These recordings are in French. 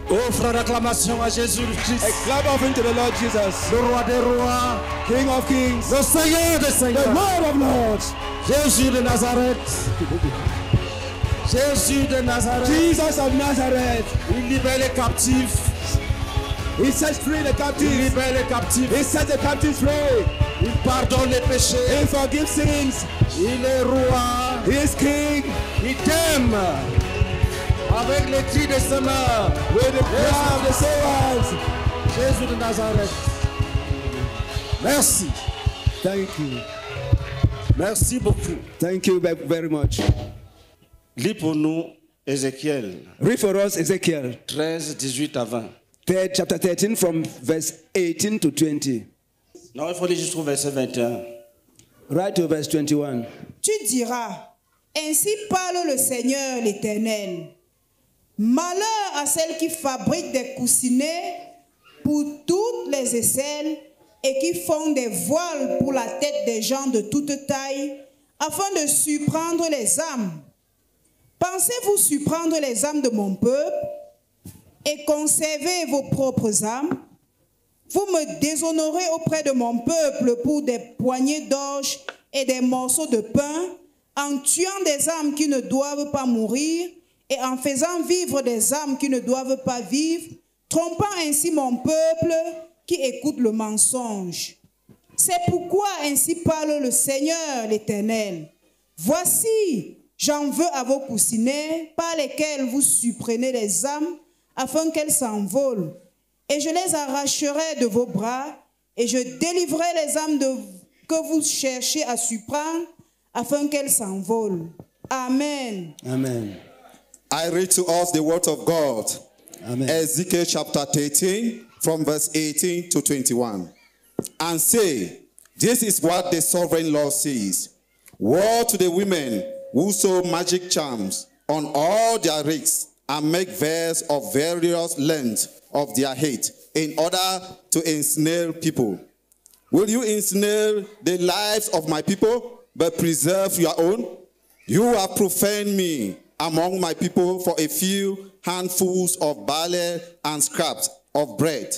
Offre l'acclamation à Jésus-Christ. A clap offering to the Lord Jesus, Le roi des rois, King of kings, le Seigneur des the seigneurs. Lord of lords, Jésus de Nazareth. Jésus de Nazareth. Jesus of Nazareth. Il libère les captifs. He sets free the Il captives. libère les captifs. He sets the captives free. Il pardonne les péchés. He forgives sins. Il est roi. He is king. Il t'aime. Avec les cris de ses mains. With the cry of the saints. Jésus de Nazareth. Merci. Thank you. Merci beaucoup. Thank you very much. Lis pour nous Ézéchiel Read for us Ezekiel 13, 18 à 20. chapter 13 from verse 18 to 20. Non, il faut lire jusqu'au verset 21. Right to verse 21. Tu diras, ainsi parle le Seigneur l'Éternel. Malheur à celle qui fabrique des coussinets pour toutes les aisselles et qui font des voiles pour la tête des gens de toute taille, afin de surprendre les âmes. Pensez-vous surprendre les âmes de mon peuple et conserver vos propres âmes? Vous me déshonorez auprès de mon peuple pour des poignées d'orge et des morceaux de pain, en tuant des âmes qui ne doivent pas mourir et en faisant vivre des âmes qui ne doivent pas vivre, trompant ainsi mon peuple qui écoute le mensonge. C'est pourquoi ainsi parle le Seigneur l'Éternel. Voici, j'en veux à vos coussinets par lesquels vous surprenez les âmes afin qu'elles s'envolent. Et je les arracherai de vos bras et je délivrerai les âmes que vous cherchez à surprendre afin qu'elles s'envolent. Amen. Amen. I read to us the word of God. Amen. Ezekiel chapter 13 from verse 18 to 21. And say, this is what the sovereign Lord says. Woe to the women who sew magic charms on all their wrists and make veils of various lengths of their head in order to ensnare people. Will you ensnare the lives of my people but preserve your own? You have profaned me among my people for a few handfuls of barley and scraps of bread.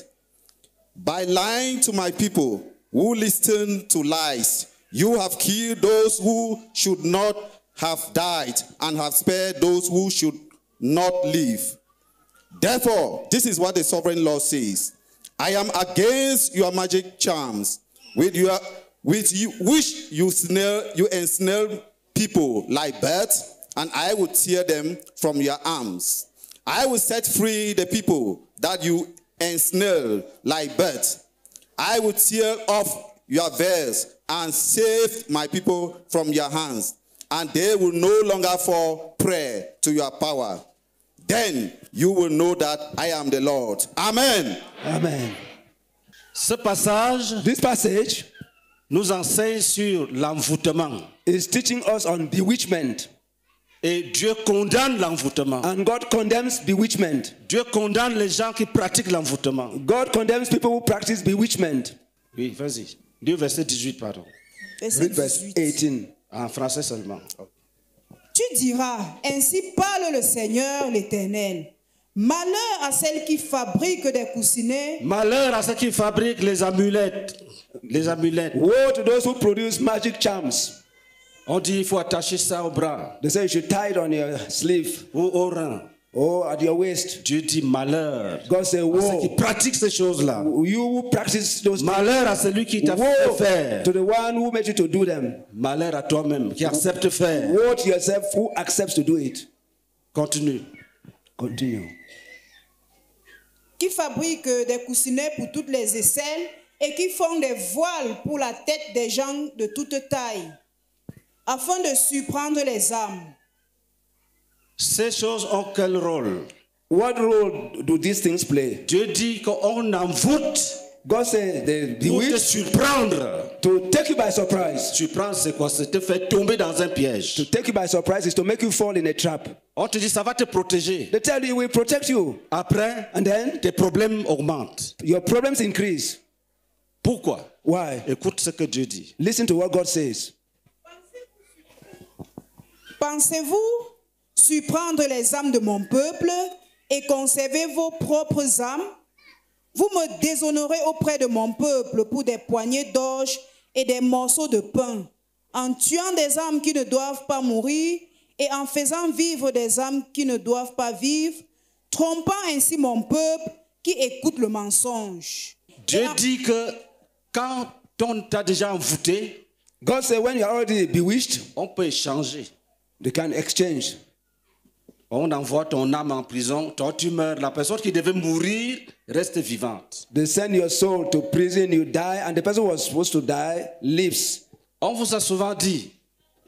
By lying to my people who listen to lies, you have killed those who should not have died and have spared those who should not live. Therefore, this is what the sovereign Lord says. I am against your magic charms, which you ensnare people like birds, and I will tear them from your arms. I will set free the people that you ensnare like birds. I will tear off your veils and save my people from your hands, and they will no longer fall prey to your power. Then you will know that I am the Lord. Amen. Amen. Ce passage This passage nous enseigne sur l'envoûtement. is teaching us on bewitchment. Et Dieu condamne l'envoûtement. And God condemns bewitchment. Dieu condamne les gens qui pratiquent l'envoûtement. God condemns people who practice bewitchment. Oui, vas-y. Dis verset 18, pardon. Verset Read verse 18. 18. En français seulement. Tu diras, ainsi parle le Seigneur l'Éternel. Malheur à celle qui fabrique des coussinets Malheur à ceux qui fabriquent les amulettes. Les amulettes. Woe to those who produce magic charms. On dit il faut attacher ça au bras They say you should tie it on your sleeve ou au rein. or at your waist. Dieu dit malheur God said, à ceux qui woe. pratiquent ces choses-là. You who practice those things. Malheur à celui qui t'a fait Woe faire. to the one who made you to do them. Malheur à toi-même qui accepte faire. Woe to yourself who accepts to do it. Continue. Continue. qui fabriquent des coussinets pour toutes les aisselles et qui font des voiles pour la tête des gens de toute taille, afin de surprendre les âmes. Ces choses ont quel rôle? What role do these things play? Dieu dit qu'on envoûte God said they pour te bewitch surprendre. to take you by surprise. Surprendre, c'est quoi? C'est te faire tomber dans un piège. To take you by surprise is to make you fall in a trap. On te dit ça va te protéger. They tell you we protect you. Après, And then tes problèmes augmentent. your problems increase. Pourquoi? Why? Écoute ce que Dieu dit. Listen to what God says. Pensez-vous surprendre les âmes de mon peuple et conservez vos propres âmes? Vous me déshonorez auprès de mon peuple pour des poignées d'orge et des morceaux de pain, en tuant des âmes qui ne doivent pas mourir et en faisant vivre des âmes qui ne doivent pas vivre, trompant ainsi mon peuple qui écoute le mensonge. Dieu dit que quand on t'a déjà envoûté, God said, when you are already bewitched, on peut échanger. they can exchange. On envoie ton âme en prison, toi tu meurs. La personne qui devait mourir reste vivante. They send your soul to prison, you die, and the person who was supposed to die lives. On vous a souvent dit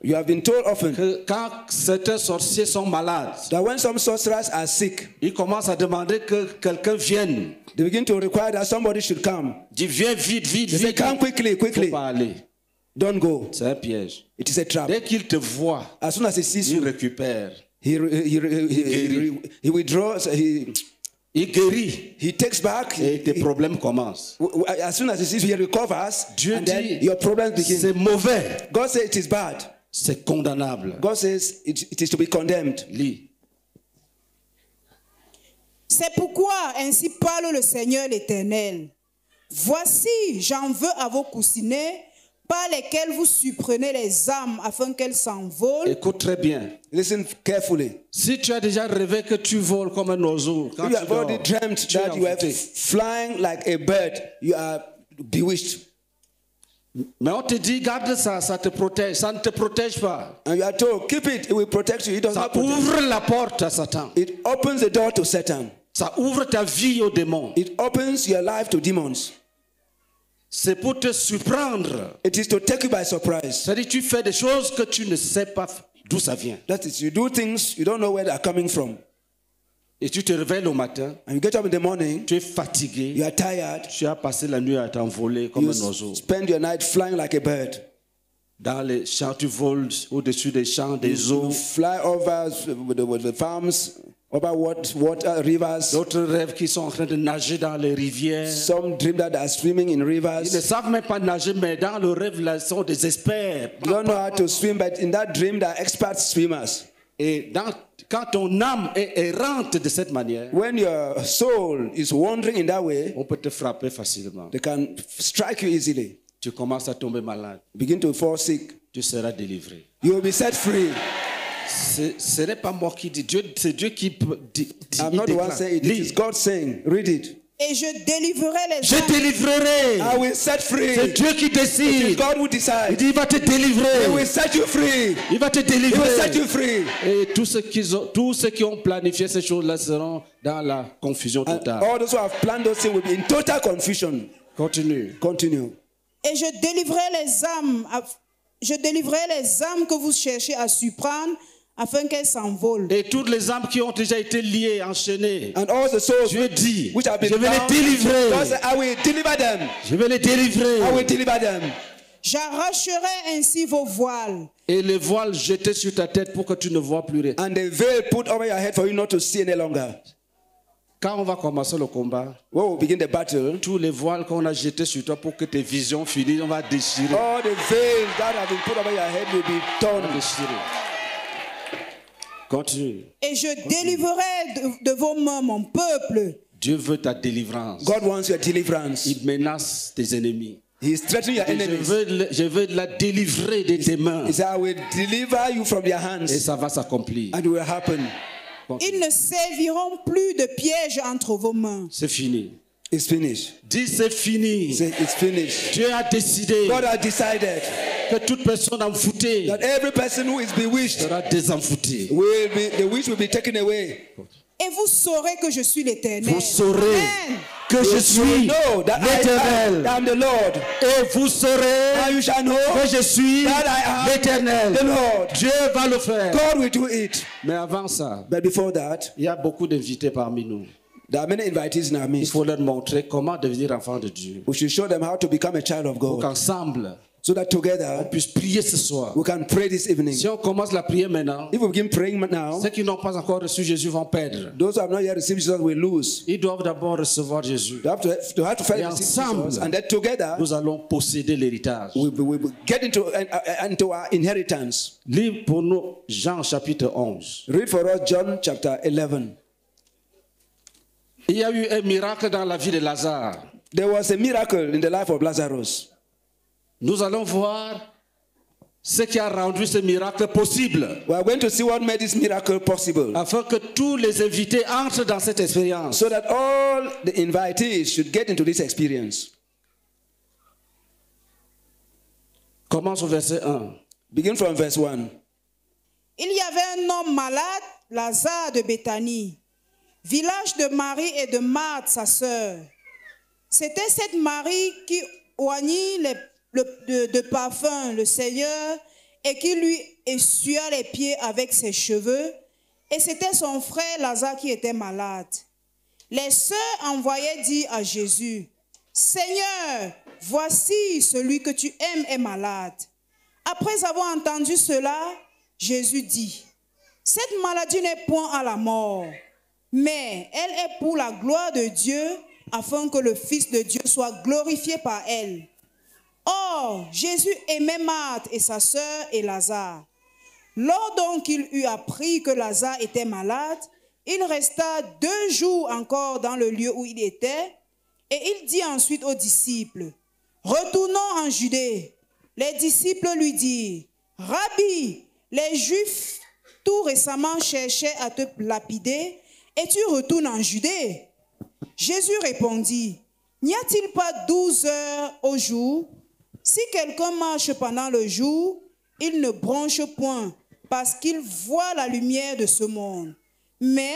You have been told often que quand certains sorciers sont malades, that when some sorcerers are sick, ils commencent à demander que quelqu'un vienne. they begin to require that somebody should come. Dis viens vite, vite, They say, vite. come quickly, Il ne faut quickly. pas aller. Don't go. C'est un piège. It is a trap. Dès qu'il te voit, As soon as he sees il you, récupère. he withdraws, Il guérit he takes back. et tes problèmes commencent. As soon as he sees you, he recovers, Dieu and then dit, your problems begin. c'est mauvais, God says it is bad. c'est condamnable. God says it is to be condemned. Lis. C'est pourquoi ainsi parle le Seigneur l'Éternel. Voici, j'en veux à vos coussinets par lesquels vous surprenez les âmes afin qu'elles s'envolent. Écoute très bien. Listen carefully. Si tu as déjà rêvé que tu voles comme un oiseau, quand If tu you have already dors, dreamt tu es that you are envoûté. flying like a bird, you are bewitched. Mais on te dit, garde ça, ça te protège. Ça ne te protège pas. And you are told, keep it, it will protect you. It does Ça not protect. ouvre la porte à Satan. It opens the door to Satan. Ça ouvre ta vie aux démons. It opens your life to demons. C'est pour te surprendre. It is to take you by surprise. C'est-à-dire tu fais des choses que tu ne sais pas d'où ça vient. That is, you do things you don't know where they are coming from. Et tu te réveilles le matin, And you get up in the morning, tu es fatigué, you are tired, tu as passé la nuit à t'envoler comme you un oiseau. spend your night flying like a bird. Dans les champs, tu voles au-dessus des champs, des You eaux. fly over with the farms, over water, rivers. D'autres rêvent qu'ils sont en train de nager dans les rivières. Some dream that they are swimming in Ils ne rivers. savent même pas nager, mais dans le rêve, là, ils sont des experts. You don't know how to swim, but in that dream, they are expert swimmers. Et quand ton âme est errante de cette manière, When your soul is wandering in that way, on peut te frapper facilement. they can strike you easily. Tu commences à tomber malade. Begin to fall sick. Tu seras délivré. You will be set free. Ce n'est pas moi qui dis. C'est Dieu qui dit. I'm not the one saying it. It is God saying. Read it. Et je délivrerai les Je âmes. délivrerai. I will set free. C'est Dieu qui It is décide. God who Il decides. dit, il va te He délivrer. will set you free. Il va te He will set you délivrer. free. Et tous ceux qui ont planifié ces choses-là seront dans la confusion And totale. all those who have planned those things will be in total confusion. Continue. Continue. Et je délivrerai les âmes. Je délivrerai les âmes que vous cherchez à surprendre afin qu'elles s'envolent. Et toutes les âmes qui ont déjà été liées, enchaînées, And all the souls Dieu dit, which have been je vais les bound, God délivrer. said, I will deliver them. Je vais les I will délivrer. deliver them. J'arracherai ainsi vos voiles. Et les voiles jetés sur ta tête pour que tu ne vois plus rien. And the veil put over your head for you not to see any longer. Quand on va commencer le combat, When we begin the battle, tous les voiles qu'on a jetés sur toi pour que tes visions finissent, on va déchirer. all the veils that have been put over your head will be On torn. va déchirer. Continue. Et je délivrerai de vos mains mon peuple. Dieu veut ta délivrance. God wants your deliverance. Il menace tes ennemis. He is threatening your Et enemies. je veux la délivrer de tes mains. He said, I will deliver you from their Et hands. ça va s'accomplir. And it will happen. Ils ne serviront plus de piège entre vos mains. C'est fini. It's finished. Dis c'est fini. Say, it's finished. Dieu a décidé God has decided que toute personne envoûtée that every person who is bewitched sera désenvoûtée. the witch will be taken away. Et vous saurez que je suis l'Éternel. Vous saurez Amen. que je You will suis know that l'Éternel. I am the Lord. Et vous saurez And you shall know que je suis that I am l'Éternel. the Lord. Dieu va le faire. God will do it. Mais avant ça, But before that, il y a beaucoup d'invités parmi nous. there are many invitees in our Il midst. faut leur montrer comment devenir enfant de Dieu. We should show them how to become a child of Pour God. qu'ensemble, So that on together puisse prier ce soir. we can pray this evening. Si on commence la prière maintenant, If we begin praying now, ceux qui n'ont pas encore reçu Jésus vont perdre. those who have not yet received Jesus will lose. Ils doivent d'abord recevoir Jésus. They have to first Et receive ensemble, Jesus, and then together nous allons posséder l'héritage. we will get into our inheritance. Lis pour nous Jean chapitre 11. Read for us John chapter 11. Il y a eu un miracle dans la vie de Lazare. There was a miracle in the life of Lazarus. Nous allons voir ce qui a rendu ce miracle possible, We are going to see what made this miracle possible, afin que tous les invités entrent dans cette expérience. so that all the invitees should get into this experience. Commence au verset 1. Begin from verse 1. Il y avait un homme malade, Lazare de Béthanie, village de Marie et de Marthe, sa sœur. C'était cette Marie qui oignit de parfum le Seigneur et qui lui essuya les pieds avec ses cheveux. Et c'était son frère Lazare qui était malade. Les sœurs envoyaient dire à Jésus, « Seigneur, voici celui que tu aimes est malade. » Après avoir entendu cela, Jésus dit, « Cette maladie n'est point à la mort, mais elle est pour la gloire de Dieu, afin que le Fils de Dieu soit glorifié par elle. » Or, Jésus aimait Marthe et sa sœur et Lazare. Lors donc qu'il eut appris que Lazare était malade, il resta 2 jours encore dans le lieu où il était, et il dit ensuite aux disciples, « Retournons en Judée. » Les disciples lui dirent, « Rabbi, les Juifs tout récemment cherchaient à te lapider, et tu retournes en Judée. » Jésus répondit, « N'y a-t-il pas 12 heures au jour? Si quelqu'un marche pendant le jour, il ne bronche point, parce qu'il voit la lumière de ce monde. Mais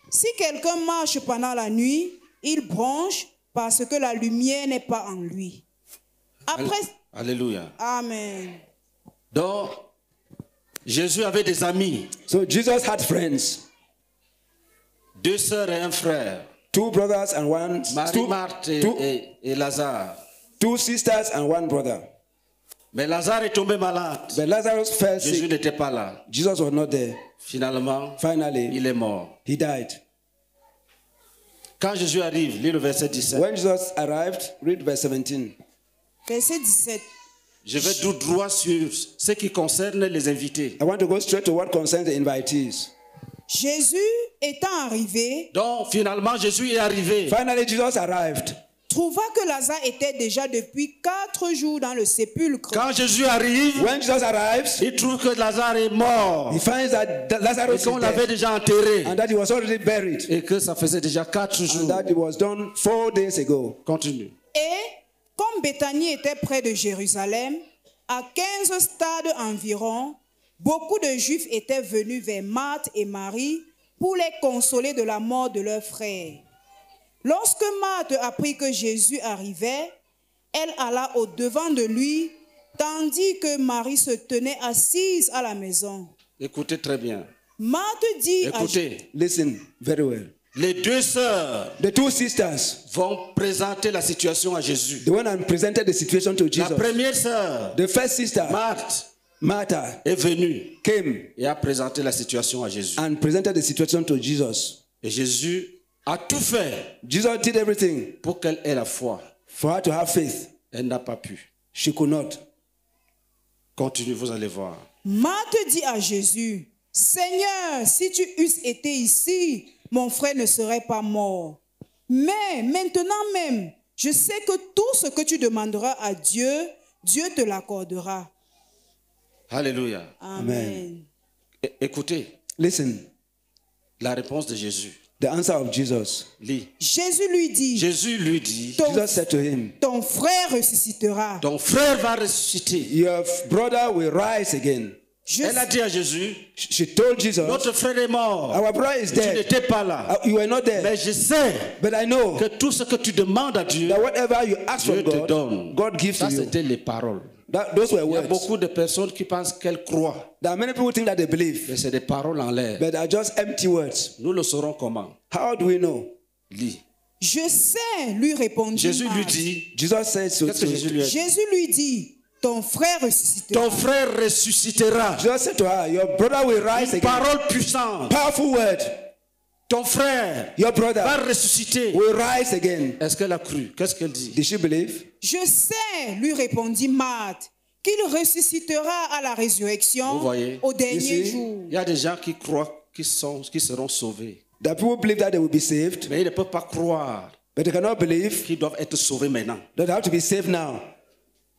si quelqu'un marche pendant la nuit, il bronche, parce que la lumière n'est pas en lui. » Après... Alléluia. Amen. Donc, Jésus avait des amis, So Jesus had friends, 2 sœurs et un frère, 2 brothers and Marie, Marthe et Lazare. 2 sisters and 1 brother. Mais Lazare est tombé malade. But Lazarus fell Jésus sick. n'était pas là. Jesus was not there. Finalement, Finally, il est mort. he died. Quand Jésus arrive, lis le verset 17. When Jesus arrived, read verse 17. Verset 17. Je vais tout droit sur ce qui concerne les invités. I want to go straight to what concerns the invitees. Jésus étant arrivé, Donc, finalement, Jésus est arrivé. Finally, Jesus arrived. trouva que Lazare était déjà depuis 4 jours dans le sépulcre. Quand Jésus arrive, When Jesus arrives, il trouve que Lazare est mort. he finds that Et Lazarus is qu'on l'avait dead, déjà enterré. and that he was already buried, Et que ça faisait déjà 4 and jours. that it was done 4 days ago. Continue. Et comme Béthanie était près de Jérusalem, à 15 stades environ, beaucoup de Juifs étaient venus vers Marthe et Marie pour les consoler de la mort de leur frère. Lorsque Marthe apprit que Jésus arrivait, elle alla au-devant de lui, tandis que Marie se tenait assise à la maison. Écoutez très bien. Marthe dit Écoutez, Listen very well. les 2 sœurs The 2 sisters, vont présenter la situation à Jésus. the one and presented the situation to La Jesus. première sœur, The first sister, Marthe, Martha, est venue came et a présenté la situation à Jésus. and presented the situation to Jesus. Et Jésus a tout fait Jesus did everything pour qu'elle ait la foi. for her to have faith. Elle n'a pas pu. She could not. Continue, vous allez voir. Marthe dit à Jésus, « Seigneur, si tu eusses été ici, mon frère ne serait pas mort. Mais maintenant même, je sais que tout ce que tu demanderas à Dieu, Dieu te l'accordera. Alléluia. » Amen. Écoutez Listen, la réponse de Jésus. the answer of Jesus. Lis. Jésus lui dit, Jésus lui dit, Jesus said to him, ton frère ressuscitera. ton frère va ressusciter. your brother will rise again. Elle a dit à Jésus, She told Jesus, notre frère est mort. our brother is Tu dead. n'étais pas là. You were not there. Mais je sais But I know que tout ce que tu demandes à Dieu, that whatever you ask Dieu from te God, donne. God gives Ça, to you. c'était les paroles. Those were Il y a words. beaucoup de personnes qui pensent qu'elles croient, There are many people think that they believe, mais c'est des paroles en l'air. but they are just empty words. Nous le saurons comment. How do we know? Lis. Je sais, lui répondit Jésus lui Marthe. dit, Jesus said to qu'est-ce que Jésus lui a dit? Jésus lui dit, ton frère ressuscitera. Ton frère ressuscitera. Jesus said to her, your brother will rise Une again. parole puissante. Powerful word. Ton frère Your va brother ressusciter. will rise again. Est-ce qu'elle a cru? Qu'est-ce qu'elle dit? Did she believe? Je sais, lui répondit Marthe, qu'il ressuscitera à la résurrection Vous voyez? au dernier Ici, jour. Il y a des gens qui croient qu'ils seront sauvés. That people believe that they will be saved, mais ils ne peuvent pas croire but they cannot believe qu'ils doivent être sauvés maintenant. that they have to be saved now.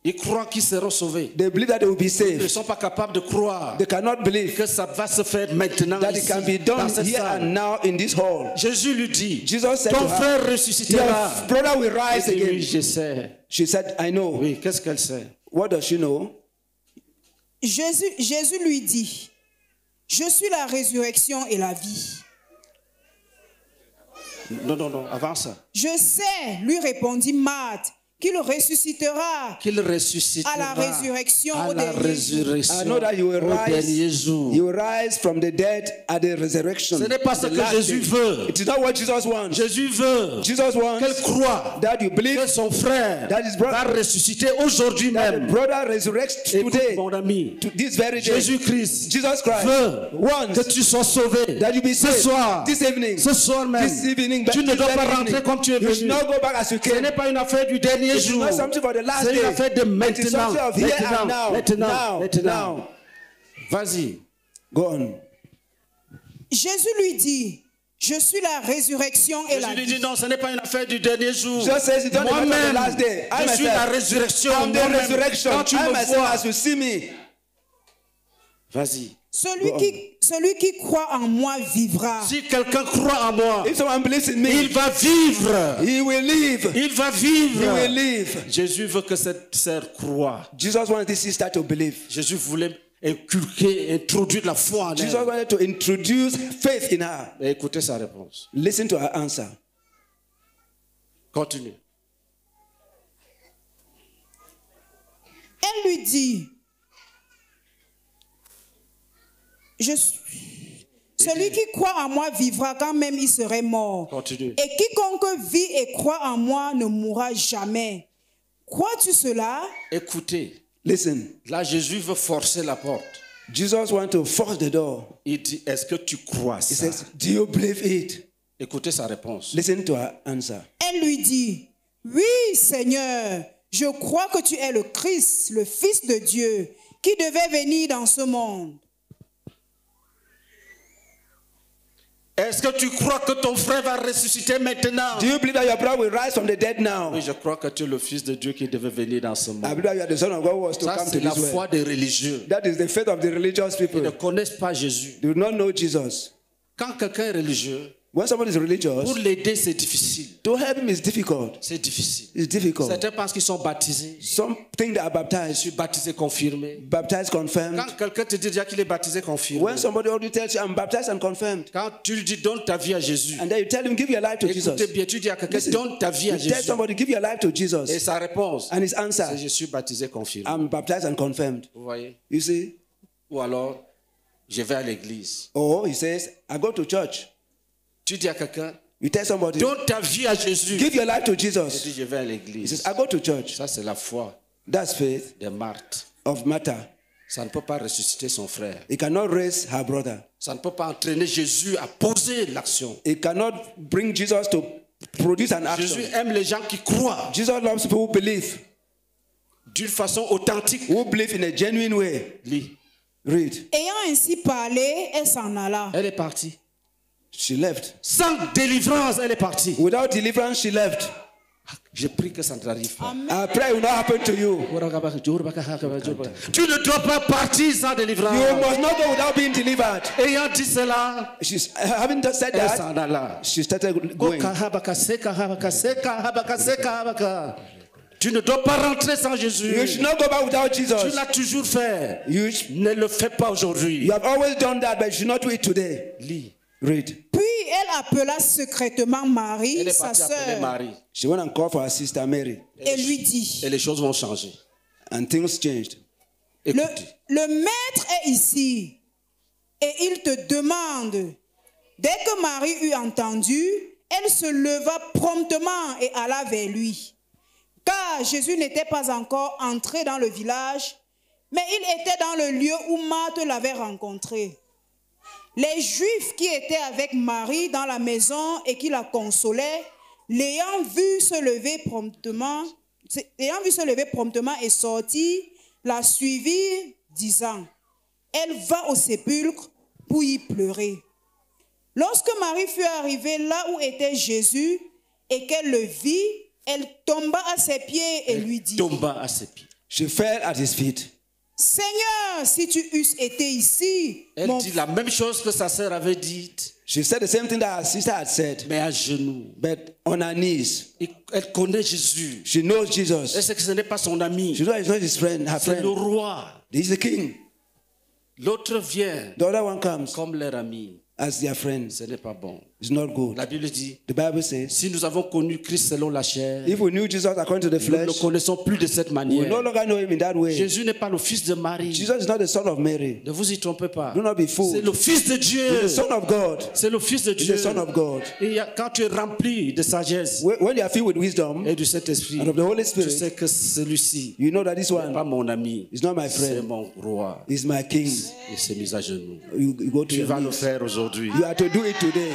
Ils croient qu'ils seront sauvés. They believe that they will be Ils ne saved. sont pas capables de croire They cannot believe que ça va se faire maintenant that it ici, can be dans done cette here salle. and now in this hall. Jésus lui dit, Jesus said ton to her, frère ressuscitera. your brother will rise Elle dit, oui, again. je sais. She said, I know. Oui, qu'est-ce qu'elle sait? What does she know? Jésus lui dit, je suis la résurrection et la vie. Non, non, non, avant ça. Je sais, lui répondit Marthe, qu'il ressuscitera Qu'il ressuscitera à la résurrection à au la dernier jour. résurrection I know that you will au dernier rise. jour. You will rise from the dead at the resurrection. Ce n'est pas ce The que last Jésus day. veut. It is not what Jesus wants. Jésus veut Jesus wants qu'elle croie that you believe que son frère that his brother- va ressusciter aujourd'hui that the même. brother resurrects Écoute, today, mon ami, to this very day. Jésus-Christ Jesus Christ veut wants que tu sois sauvé that you be ce saved soir, this evening. ce soir même. This evening, Tu ne this dois pas very rentrer evening. comme tu es You should venu. not go back as you Ce came. n'est pas une affaire du dernier It is jour. not something for the last C'est une day. affaire de It is maintenant. something of here and now. Maintenant. Now. Vas-y. Go on. Jésus lui dit, je suis la résurrection et la Jésus lui vie. dit non, ce n'est pas une affaire du dernier jour. Jesus says it's not the matter of the Moi-même, last day. I je suis myself, la résurrection. I'm the Moi-même, resurrection. quand tu I me myself, vois, as you see me. vas-y. Celui qui croit en moi vivra. Si quelqu'un croit en moi, If someone believes in me, il va vivre. he will live. Il va He will vivre. live. Jésus veut que cette sœur croie. Jesus wanted this sister to believe. Jésus voulait inculquer, introduire la foi en Jesus elle. wanted to introduce faith in her. Et écoutez sa réponse. Listen to her answer. Continue. Elle lui dit, celui qui croit en moi vivra quand même il serait mort. Continue. Et quiconque vit et croit en moi ne mourra jamais. Crois-tu cela? Écoutez. Listen. Là, Jésus veut forcer la porte. Jesus wants to force the door. Il dit, est-ce que tu crois He ça? says, do you believe it? Écoutez sa réponse. Listen to her answer. Elle lui dit, oui Seigneur, je crois que tu es le Christ, le Fils de Dieu, qui devait venir dans ce monde. Est-ce que tu crois que ton frère va ressusciter maintenant? Do you believe that your brother will rise from the dead now? Oui, je crois que tu es le Fils de Dieu qui devait venir dans ce I monde. believe that you are the Son of God who was to Ça, come to c'est la this foi world. des religieux. That is the faith of the religious Ils ne people. connaissent pas Jésus. They do not know Jesus. Quand quelqu'un est religieux, When somebody is pour religious, l'aider, c'est difficile. to help him is difficult. C'est difficile. It's difficult. Certains pensent qu'ils sont baptisés. Some think they are Je baptized, suis baptisé, confirmé. baptized, confirmed. Quand quelqu'un te dit déjà qu'il est baptisé, confirmé. When somebody already tells you, I'm baptized and confirmed, Quand tu lui dis donne ta vie à Jésus, and then you tell him, give your life to Jesus. écoutez bien, tu dis à quelqu'un Listen, donne ta vie à you tell Jésus. somebody, give your life to Et Jesus. sa réponse, And his c'est answer, je suis baptisé, confirmé. I'm baptized and confirmed. Vous voyez? You see? Ou alors, je vais à l'église. Or he says, I go to church. Tu dis à quelqu'un, You tell somebody, donne ta vie à Jésus. give your life to Il Jesus. dit, je vais à He l'église. says, I go to church. Ça, c'est la foi That's faith de Marthe. of Martha. Ça ne peut pas ressusciter son frère. He cannot raise her brother. Ça ne peut pas entraîner Jésus à poser l'action. He cannot bring Jesus to produce an action. Jésus aime les gens qui croient Jesus loves people who believe, d'une façon authentique. who believe in a genuine way. Lis. Read. Ayant ainsi parlé, elle s'en alla. Elle est partie. She left. Sans délivrance, elle est partie. Without deliverance, she left. Je prie que ça ne t'arrive pas. I pray it will not happen to you. Tu ne dois pas partir sans délivrance. You must not go without being delivered. Ayant dit cela, She's having just said elle that. s'en alla. She started going. Tu ne dois pas rentrer sans Jésus. You should not go back without Tu Jesus. l'as toujours fait. You Ne le fais pas aujourd'hui. have always done that, but you should not do it today. Lis. Read. Puis elle appela secrètement Elle Marie, est sa partie appeler sœur, Marie. She went and called for her sister Mary, et lui dit, Et les choses vont changer. and things changed. Écoutez. le maître est ici et il te demande. Dès que Marie eut entendu, elle se leva promptement et alla vers lui. Car Jésus n'était pas encore entré dans le village, mais il était dans le lieu où Marthe l'avait rencontré. Les Juifs qui étaient avec Marie dans la maison et qui la consolaient, l'ayant vu se lever promptement et sortir, la suivirent, disant, elle va au sépulcre pour y pleurer. Lorsque Marie fut arrivée là où était Jésus et qu'elle le vit, elle tomba à ses pieds et lui dit, Tomba à ses pieds. She fell at his feet. Seigneur, si tu eusses été ici, Elle mon dit la même chose que sa sœur avait dite, She said the same thing that her sister had said, mais à genoux. but on her knees. Elle connaît Jésus. She knows Elle Jesus. sait que ce n'est pas son ami. She knows he's not his friend, her C'est le friend. roi. He's the king. L'autre vient The other one comes comme leur ami. as their friend. Ce n'est pas bon. It's not good. La Bible dit, The Bible says, si nous avons connu Christ selon la chair, if we knew Jesus according to the nous ne le flesh, connaissons plus de cette we manière. no longer know him in that way. Jésus n'est pas le fils de Marie. Jesus is not the son of Mary. Ne vous y trompez pas. Do not be fooled. C'est le fils de Dieu. He's the son of God. C'est le fils de He's Dieu. the son of God. Et quand tu es rempli de sagesse When you are filled with wisdom et du Saint-Esprit, and of the Holy tu Spirit, sais que celui-ci you know that this n'est one pas mon ami, is not my c'est friend. mon roi. He's my king. Il s'est mis à genoux. You go to Tu your vas le knees. faire aujourd'hui. You have to do it today.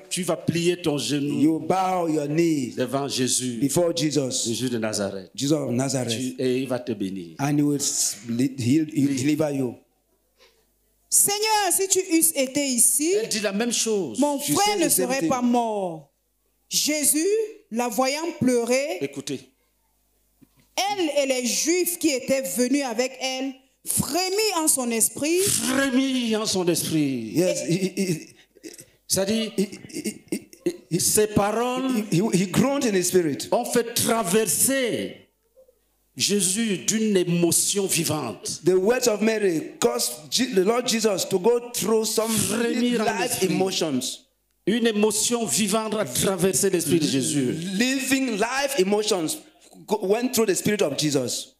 Tu vas plier ton genou You bow your knees devant Jésus, before Jesus, Jésus de Nazareth. Jesus of Nazareth, Et il va te bénir. and he will he'll deliver you. Seigneur, si tu eusses été ici, Elle dit la même chose. mon She frère said ne the same serait thing. pas mort. Jésus, la voyant pleurer, Écoutez, elle et les Juifs qui étaient venus avec elle, frémit en son esprit. frémit en son esprit. Yes, C'est-à-dire, ces paroles he groaned in his spirit. ont fait traverser Jésus d'une émotion vivante. The words of Mary caused the Lord Jesus to go through some Frémir en life esprit. emotions. Une émotion vivante a traversé l'esprit de Jésus. Living life emotions went through the spirit of Jesus.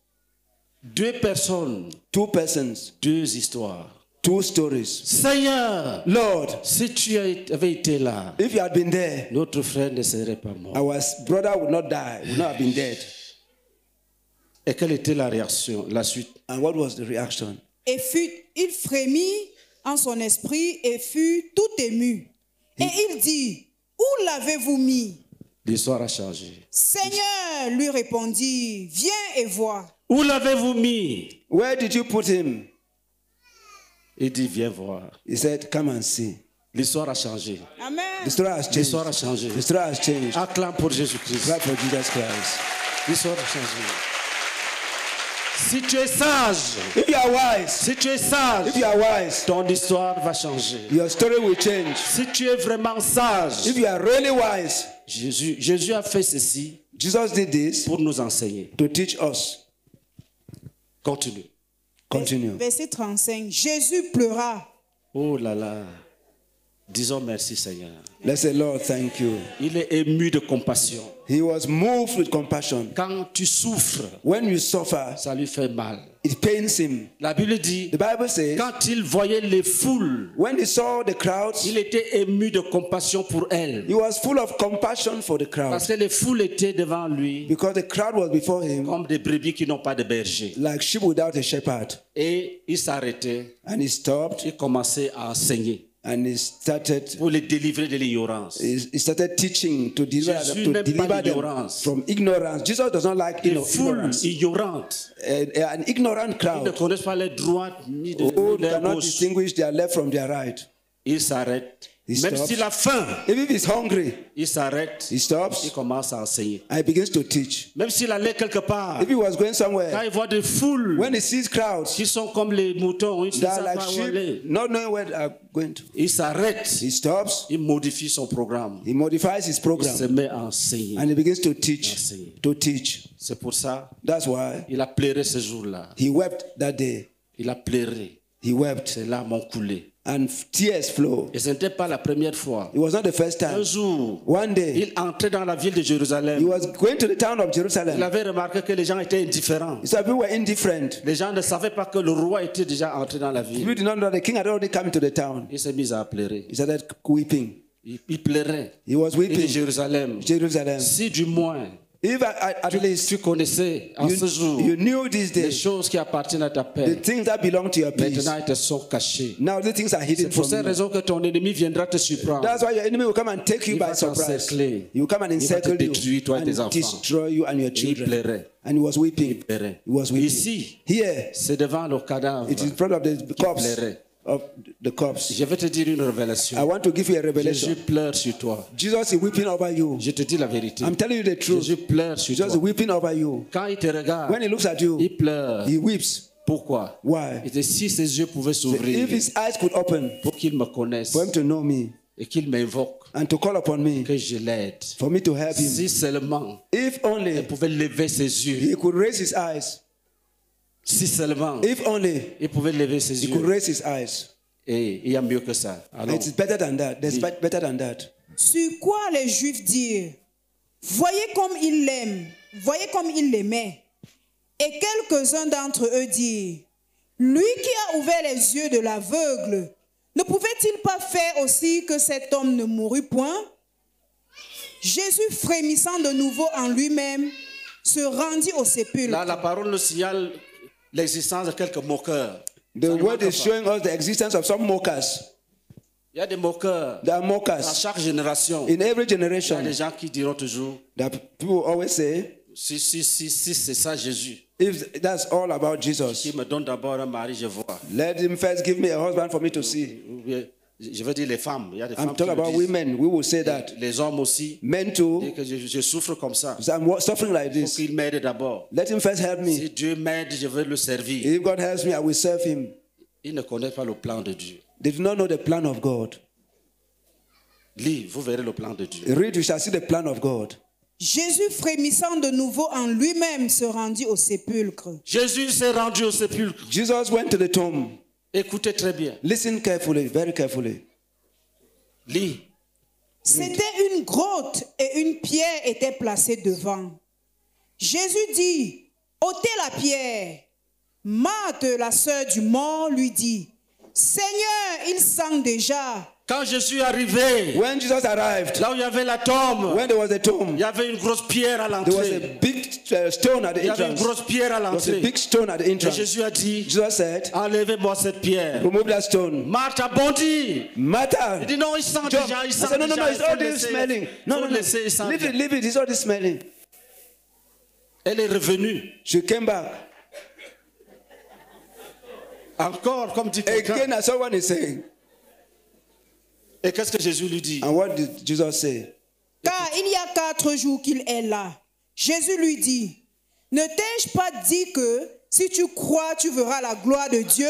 Deux personnes, Two persons, deux histoires. two stories. Seigneur, Lord, si tu avais été là, if you had been there, notre frère ne serait pas mort. our brother would not die, would not have been dead. Et quelle était la réaction, la suite? And what was the reaction? Et il frémit en son esprit et fut tout ému. Et il dit, où l'avez-vous mis? L'histoire a changé. Seigneur, lui répondit, viens et vois. Où l'avez-vous mis? Where did you put him? Il dit, viens voir. He said, come and see. L'histoire a changé. Amen. The story has changed. L'histoire a changé. The story has changed. Acclame pour Jésus-Christ. Clap for Jesus Christ. L'histoire a changé. Si tu es sage, If you are wise, si tu es sage, if you are wise, ton histoire va changer. your story will change. Si tu es vraiment sage, If you are really wise, Jésus a fait ceci Jesus did this pour nous enseigner. to teach us. Continue. Continue. Verset 35. Jésus pleura. Oh là là. Disons merci Seigneur. Let's say, Lord, thank you. Il est ému de compassion. He was moved with compassion. Quand tu souffres, When you suffer, ça lui fait mal. it pains him. La Bible dit, The Bible says, quand il voyait les foules, when he saw the crowds, il était ému de compassion pour elles. he was full of compassion for the crowd Parce que les foules étaient devant lui because the crowd was before him comme des brebis qui n'ont pas de berger. like sheep without a shepherd. Et il s'arrêtait, And he stopped il commençait à enseigner and he started pour les délivrer de l'ignorance. he started teaching to deliver Jésus them, n'aime to pas deliver them l'ignorance. from ignorance. Jesus does not like Les foules ignorance. ignorantes, An ignorant ils ne crowd connaissent pas les droites ni de who leur cannot gauche. distinguish their left from their right. Il s'arrête. He Même stops. s'il a faim, If he's hungry, il s'arrête. he stops Il commence à enseigner. and he begins to teach. Même s'il allait quelque part, If he was going quand somewhere, il voit des foules when he sees crowds qui sont comme les moutons, ils ne that are savent like pas où aller. sheep, not knowing where they are going to, Il s'arrête. he stops, Il modifie son programme. he modifies his Il se program, met à enseigner. and he begins to teach. To teach. C'est pour ça That's why il a pleuré ce jour-là. he wept that day. Il a pleuré. He wept, Ses larmes ont coulé. and tears flow. Et ce n'était pas la première fois. It was not the first Un time. jour, One day, il entrait dans la ville de he Jérusalem. was going to the town of Il Jerusalem. avait remarqué que les gens étaient indifférents. He said people were indifferent. Les gens ne savaient pas que le roi était déjà entré dans la People ville. did not know the king had already come to the town. Il s'est mis à pleurer. He started weeping. Il pleurait. He was Il dit weeping. Jérusalem. Jerusalem. Si du moins If at least tu connaissais en ce jour you knew this les day, choses qui appartiennent à ta the paix, things that belong to your peace, maintenant elles te sont cachées. now the things are C'est hidden pour from cette you. raison que ton ennemi viendra te surprendre. That's why your enemy will come and take you Il by va surprise. t'encercler. He will come and Il va te encircle you détruire, toi et tes and enfants. destroy you and your Et il children. pleurait. And he was weeping. pleurait. He was weeping. Ici, Here, c'est devant le cadavre it is in front of the corpse pleurait. of the corpse. Je vais te dire une I révélation. want to give you a Jésus revelation. pleure sur toi. Jesus is weeping over you. Je te dis la vérité. I'm telling you the truth. Jésus pleure sur Jesus is toi. weeping over you. Quand il te regarde, When he looks at you, il pleure. he weeps. Pourquoi? Why? Il dit, si ses yeux pouvaient If s'ouvrir his eyes could open pour qu'il me connaisse for him to know me et qu'il m'invoque, and to call upon me, que je l'aide. for me to help him, Si seulement if il only pouvait lever ses yeux, he could raise his eyes, si seulement if only il pouvait lever ses he could yeux, raise his eyes. et il y a mieux que ça. Alors, It's better than that. There's better than that. Sur quoi les Juifs dirent, voyez comme il l'aime, voyez comme il l'aimait. Et quelques-uns d'entre eux dirent, lui qui a ouvert les yeux de l'aveugle, ne pouvait-il pas faire aussi que cet homme ne mourût point? Jésus, frémissant de nouveau en lui-même, se rendit au sépulcre. là, la parole nous signale l'existence de quelques moqueurs. The Ça ne word manque is pas. showing us the existence of some mockers. Il y a des moqueurs. There are Dans mockers chaque génération, in every il y a des generation. gens qui diront toujours, That people always say, si c'est ça Jésus, if that's all about Jesus, qui me donne d'abord un mari, je vois. let him first give me a husband for me to see. Ou bien, je veux dire les femmes. Il y a des I'm femmes qui talking le about disent. women. We will say that. Les hommes aussi. Men Dès too. que je souffre comme ça, So I'm suffering like il faut this. qu'il m'aide d'abord. Let him first help Si me. Dieu m'aide, je vais le servir. If God helps me, I will serve him. Il ne connaît pas le plan de Dieu. They do not know the plan of God. Lis, vous verrez le plan de Dieu. Read, you shall see the plan of God. Jésus, frémissant de nouveau en lui-même, se rendit au sépulcre. Jésus s'est rendu au sépulcre. Jesus went to the tomb. Écoutez très bien. Listen carefully, very carefully. Lis. C'était une grotte et une pierre était placée devant. Jésus dit, ôtez la pierre. Marthe, la sœur du mort, lui dit, Seigneur, il sent déjà. Quand je suis arrivé, When Jesus arrived, là où il y avait la tombe, when there was a tomb, il y avait une grosse pierre à there was a l'entrée. big stone at the Il y avait une entrance. grosse pierre à There was a l'entrée. big stone at the Et entrance. Jésus a dit, Jesus said, enlevez-moi cette pierre. remove that stone. Marthe a bondi. Martha, Il dit non, il sent John, déjà, il I sent said, no, no, no, déjà. it's Il faut all this laisser, smelling. No, faut no, no. laisser, il sent Leave it, déjà. leave it, it's all this smelling. Elle est revenue. She came back. Encore, comme dit quelqu'un. Again, as someone is saying. Et qu'est-ce que Jésus lui dit? And what did Jesus say? Car il y a 4 jours qu'il est là. Jésus lui dit, ne t'ai-je pas dit que si tu crois, tu verras la gloire de Dieu?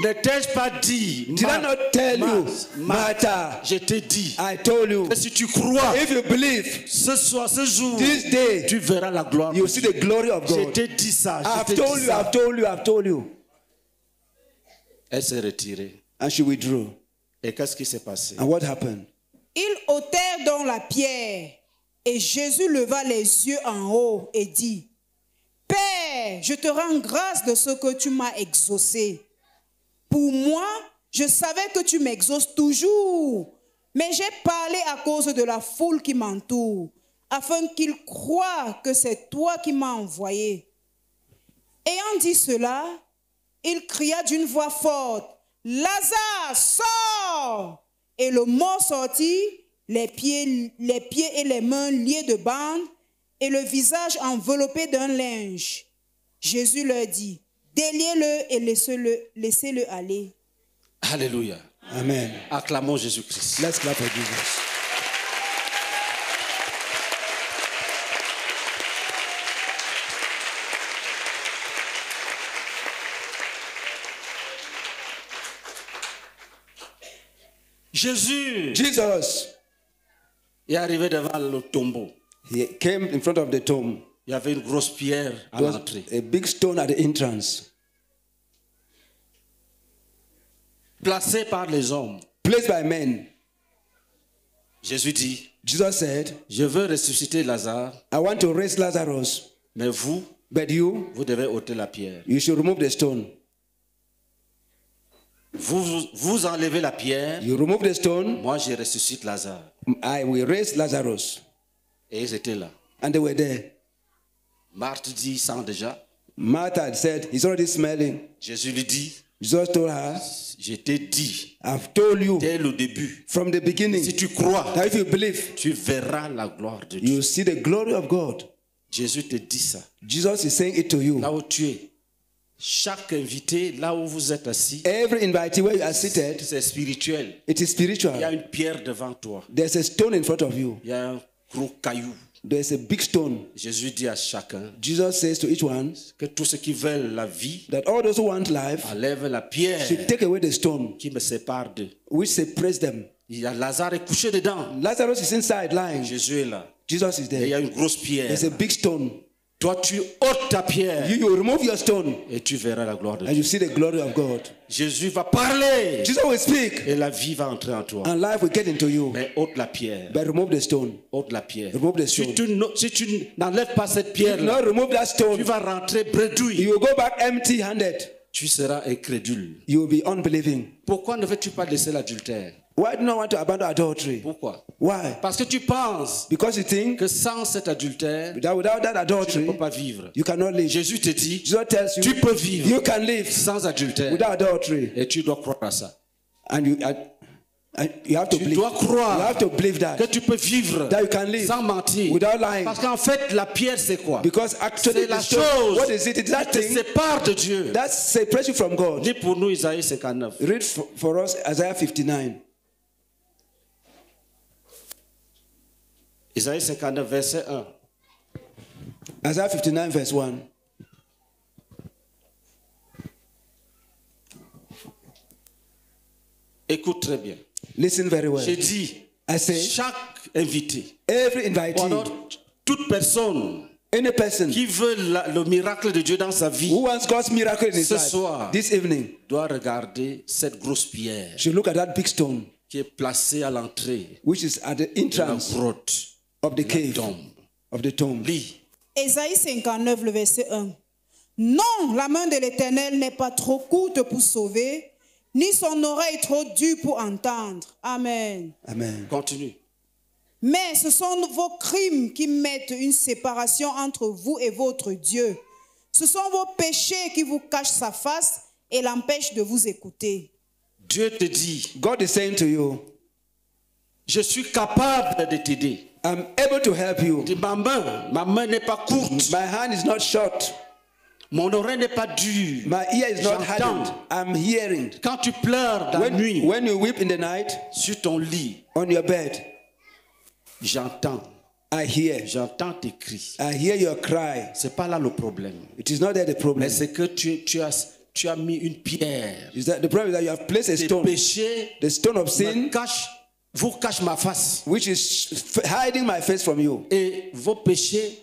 Ne t'ai-je pas dit? Did I not tell you, Marthe, Martha? je t'ai dit. I told you, Que si tu crois, if you believe, ce soir, ce jour, this day, tu verras la gloire. you de see Dieu. the glory of Je God. t'ai dit ça. Je I've t'ai told dit you, ça. I've told you, I've told you. Elle s'est retirée. And she withdrew. Et qu'est-ce qui s'est passé? And what happened? Ils ôtèrent donc la pierre. Et Jésus leva les yeux en haut et dit, Père, je te rends grâce de ce que tu m'as exaucé. Pour moi, je savais que tu m'exauces toujours, mais j'ai parlé à cause de la foule qui m'entoure, afin qu'ils croient que c'est toi qui m'as envoyé. Ayant dit cela, il cria d'une voix forte, Lazare, sors! Et le mort sortit, les pieds et les mains liés de bandes, et le visage enveloppé d'un linge. Jésus leur dit, déliez-le et laissez-le aller. Alléluia. Amen. Acclamons Jésus-Christ. Let's clap for Jesus. Jésus Jesus, est arrivé devant le tombeau. he came in front of the tomb. Il y avait une grosse pierre à There was l'entrée. a big stone at the entrance, Placée par les hommes. placed by men. Jésus dit, Jesus said, je veux ressusciter Lazare, I want to raise Lazarus, mais vous, but vous devez ôter la pierre. you should remove the stone. Vous enlevez la pierre, You remove the stone, moi je ressuscite Lazare. I will raise Lazarus. Et ils étaient là. And they were there. Marthe dit, sent déjà. Martha said, he's already smelling. Jésus lui dit, Jesus told her, je t'ai dit I've told you dès le début, from the beginning si tu crois, that if you believe, tu verras la gloire de Dieu. you see the glory of God. Jésus te dit ça. Jesus is saying it to you. Là où tu es, Chaque invité, là où vous êtes assis, Every invitee where you are seated, c'est spirituel. it is Il y a spiritual. une pierre devant toi. There's a stone in front of you. Il y a un gros caillou. There's a big stone. Jésus dit à chacun Jesus says to each one que tous ceux qui veulent la vie that all those who want life enlèvent la pierre should take away the stone qui me sépare d'eux. which separates them. Il y a Lazare est couché dedans. Lazarus is inside lying. Jésus est là. Jesus is Et il y a there. une grosse pierre. There's a big stone. Toi, tu ôtes ta pierre You remove your stone et tu verras la gloire de and Dieu. you see the glory of God. Jésus va parler Jesus will speak et la vie va entrer en toi. and life will get into you. Mais ôte la pierre. But remove the stone. Ôte la pierre. Remove the Si stone. tu n'enlèves pas cette If pierre, not remove that tu stone, vas rentrer bredouille. you will go back empty-handed. Tu seras incrédule. You will be unbelieving. Pourquoi ne veux-tu pas laisser l'adultère? Why do you not want to abandon adultery? Pourquoi? Why? Parce que tu penses Because you think que sans cet adultère, that without that tu ne adultery, peux pas vivre. you cannot live. Jésus te dit, Jesus tells you tu peux vivre you can live sans adultère. without adultery, Et tu dois croire à ça. and you have to Tu believe. dois croire You have to believe que that tu peux vivre that you can live sans mentir. without lying. Parce qu'en fait, la pierre, c'est quoi? Because actually, C'est la the stone, chose what is it? It's that qui te thing sépare de Dieu. that separates you from God. Dis pour nous Isaïe 59. Read for us Isaiah 59. Isaïe 59, verset 1. Isaiah 59 verse 1. Écoute très bien. Listen very well. J'ai dit, I say, chaque invité, every ou alors invitee, toute personne any person qui veut le miracle de Dieu dans sa vie, who wants God's miracle in his Ce life soir. this evening doit regarder cette grosse pierre should look at that big stone qui est placée à l'entrée which is at the de la entrance grotte, of the la cave tombe. of the tomb. Lis. Ésaïe 59, le verset 1. Non, la main de l'Éternel n'est pas trop courte pour sauver, ni son oreille trop dure pour entendre. Amen. Amen. Continue. Mais ce sont vos crimes qui mettent une séparation entre vous et votre Dieu. Ce sont vos péchés qui vous cachent sa face et l'empêchent de vous écouter. Dieu te dit, God is saying to you, je suis capable de t'aider. I'm able to help you. Dis, ma main n'est pas courte, My hand is not short. mon oreille n'est pas dure. My ear is not J'entends. hardened. I'm hearing. Quand tu pleures la nuit When you weep in the night sur ton lit, on your bed, j'entends tes cris. I hear your cry. C'est pas là le problème. It is not there the problem. Mais c'est que tu as mis une pierre. Is that the problem is that you have placed a Tes stone, péchés the stone of sin, vous cachent ma face. which is hiding my face from you, Et vos péchés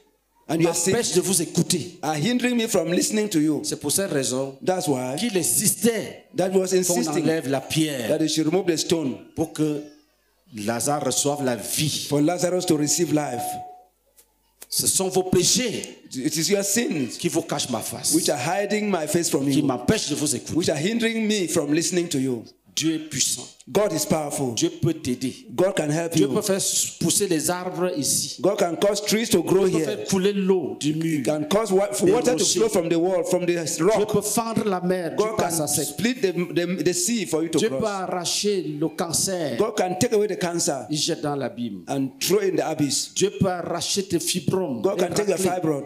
and your sins m'empêchent de vous écouter. are hindering me from listening to you. C'est pour cette raison That's why qu'il insistait that was qu'on insisting enlève la that pierre they should remove the stone pour que Lazare reçoive la vie. for Lazarus to receive life. Ce sont vos péchés It is your sins qui vous cachent ma face, which are hiding my face from qui you, m'empêchent de vous écouter. which are hindering me from listening to you. Dieu est puissant. God is powerful. Dieu peut t'aider. God can help Dieu peut you. faire pousser les arbres ici. God can cause trees to grow Il peut here. faire couler l'eau du mur. Can cause water to flow from the wall, from the Dieu rock. peut fendre la mer. Dieu God passe à can sec. split the sea for you to Dieu peut cross. arracher le cancer. God can take away the cancer Il jette dans l'abîme. and throw in the abyss. Dieu peut arracher tes fibromes. God can take your fibroid.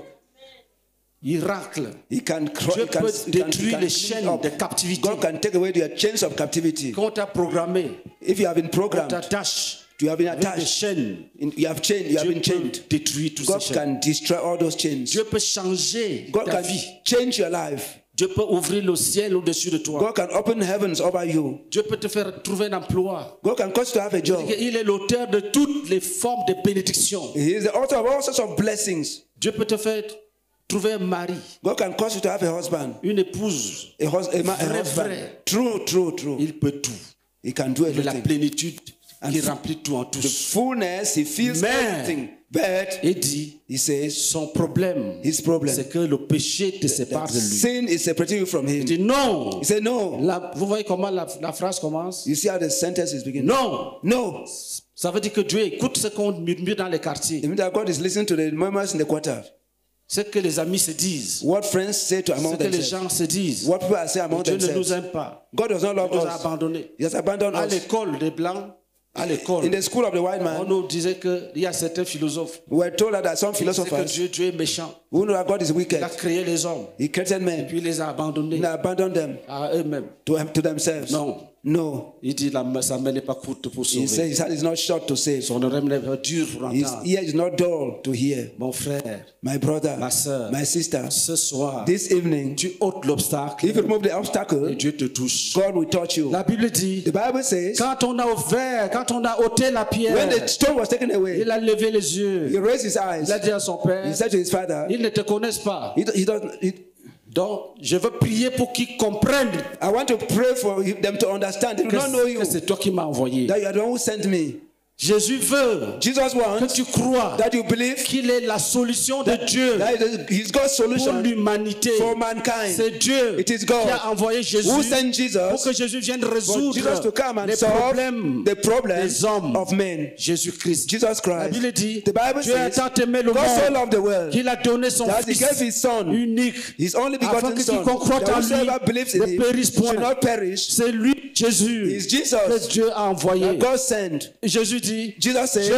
Il racle. He can Dieu peut détruire les chaînes de captivité. God can take away your chains of captivity. Quand on t'a programmé, If you have been on programmed, t'attache you have been avec des attached. chaînes. You have Dieu been peut chained. détruire toutes ces God chaînes. can destroy all those chains. Dieu peut changer God ta can vie. change your life. Dieu peut ouvrir le ciel au-dessus de toi. God can open heavens over you. Dieu peut te faire trouver un emploi. God can cause you to have a job. Il est l'auteur de toutes les formes de bénédiction. He is the author of all sorts of blessings. Dieu peut te faire trouver un mari, God can cause you to have a husband, une épouse. a husband. Vrai. True. Il peut tout. He can do Il a la everything. plénitude qui remplit tout en The tous. fullness, he feels Mais- everything. But Et dit, he says, son problème, his problem, c'est que le péché te sépare that de lui. sin is separating you from Il him. dit non. He said, no. Vous voyez comment la phrase commence? You see how the sentence is beginning? Non. No. Ça veut dire que Dieu écoute ce qu'on murmure dans les quartiers. It means that God is listening to the murmurs in the quarter. Ce que les amis se disent. What friends say to Ce among que les themselves. gens se disent. What people are saying among Dieu ne nous themselves. aime pas. God does not love Il nous a us. abandonnés. He has abandoned À us. l'école des Blancs, À l'école, In the school of the white on man, nous disait qu'il y a certains philosophes we were told that some qui disaient que philosophers Dieu est méchant. who know that God is Il a wicked. créé les hommes, He created men. puis il les a abandonnés He abandoned them à eux-mêmes. to themselves. Non. No. Il dit sa main n'est pas courte pour He said sauver. his hand is not short to save. Son oreille n'est pas dure pour His entendre. ear is not dull to hear. Mon frère, My brother, ma sœur, my sister, ce soir, this evening, tu ôtes l'obstacle if you remove the et obstacle, Dieu te touche. God will touch you. La Bible dit, The Bible says, quand on a ôté la pierre, when the stone was taken away, il a levé les he yeux. raised his eyes. Il a dit à son père, He said to his father, ils ne te connaissent pas. he doesn't. Donc, je veux prier pour qu'ils comprennent I want to pray for them to understand. They do not know you. que c'est toi qui m'as envoyé. That you are the one who sent me. Jésus veut Jesus que wants tu crois that you believe qu'il est la solution de Dieu that He's God's pour solution l'humanité. for mankind. C'est Dieu It is qui God a envoyé Jésus who sent Jesus pour que Jésus vienne for résoudre Jesus to come and les solve problèmes the problems des hommes. of men. Jésus-Christ. Jesus La Christ. Bible dit, The Bible Dieu a says, tant aimé le God so monde loved the world qu'il a donné son that He Fils gave His Son, unique, His only afin begotten que Son, quiconque croit that en lui whosoever believes in ne Him périsse point. should not perish. C'est lui, Jésus, It's Jesus que Dieu a envoyé. that God sent. Jésus dit, Jesus says,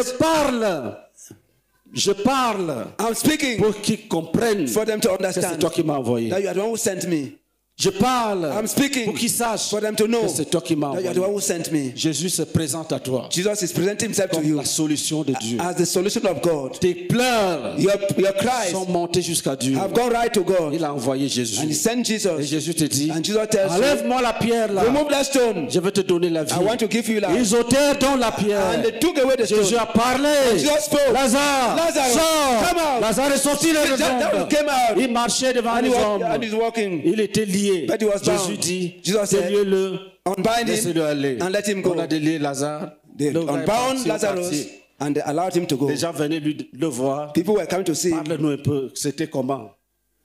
je parle I'm speaking pour qu'ils comprennent for them to que c'est understand toi qui m'as envoyé. that you are the one who sent me. Je parle I'm speaking pour qu'ils sachent for them to know que c'est toi qui m'as that you are the one envoyé. who sent me. Jésus se présente à toi Jesus is presenting Himself to comme you la solution de Dieu. as the solution of God. Tes pleurs Your cries sont montées jusqu'à Dieu. have gone right to God. Il a envoyé And He Jésus. sent Et Jesus. Jésus te dit, And Jesus tells you, enlève-moi la pierre là. remove that stone. Je vais te donner la vie. I want to give you life. Ils ôtèrent donc la pierre. And they took away the Jésus stone. a parlé. Jesus spoke. Lazare, Lazarus, sors. come out. Lazare est sorti de That tombe. came out. Il marchait devant And les hommes. he's walking. Il était lié. But he was bound. Jésus dit, Jesus said, déliez-le, Unbind laissez-le him aller. and let him go. On a délié Lazare. They Le gars est unbound parti, Lazarus parti. and they allowed him to go. Les gens venaient le voir. People were coming to see him. Parle-nous un peu. C'était comment?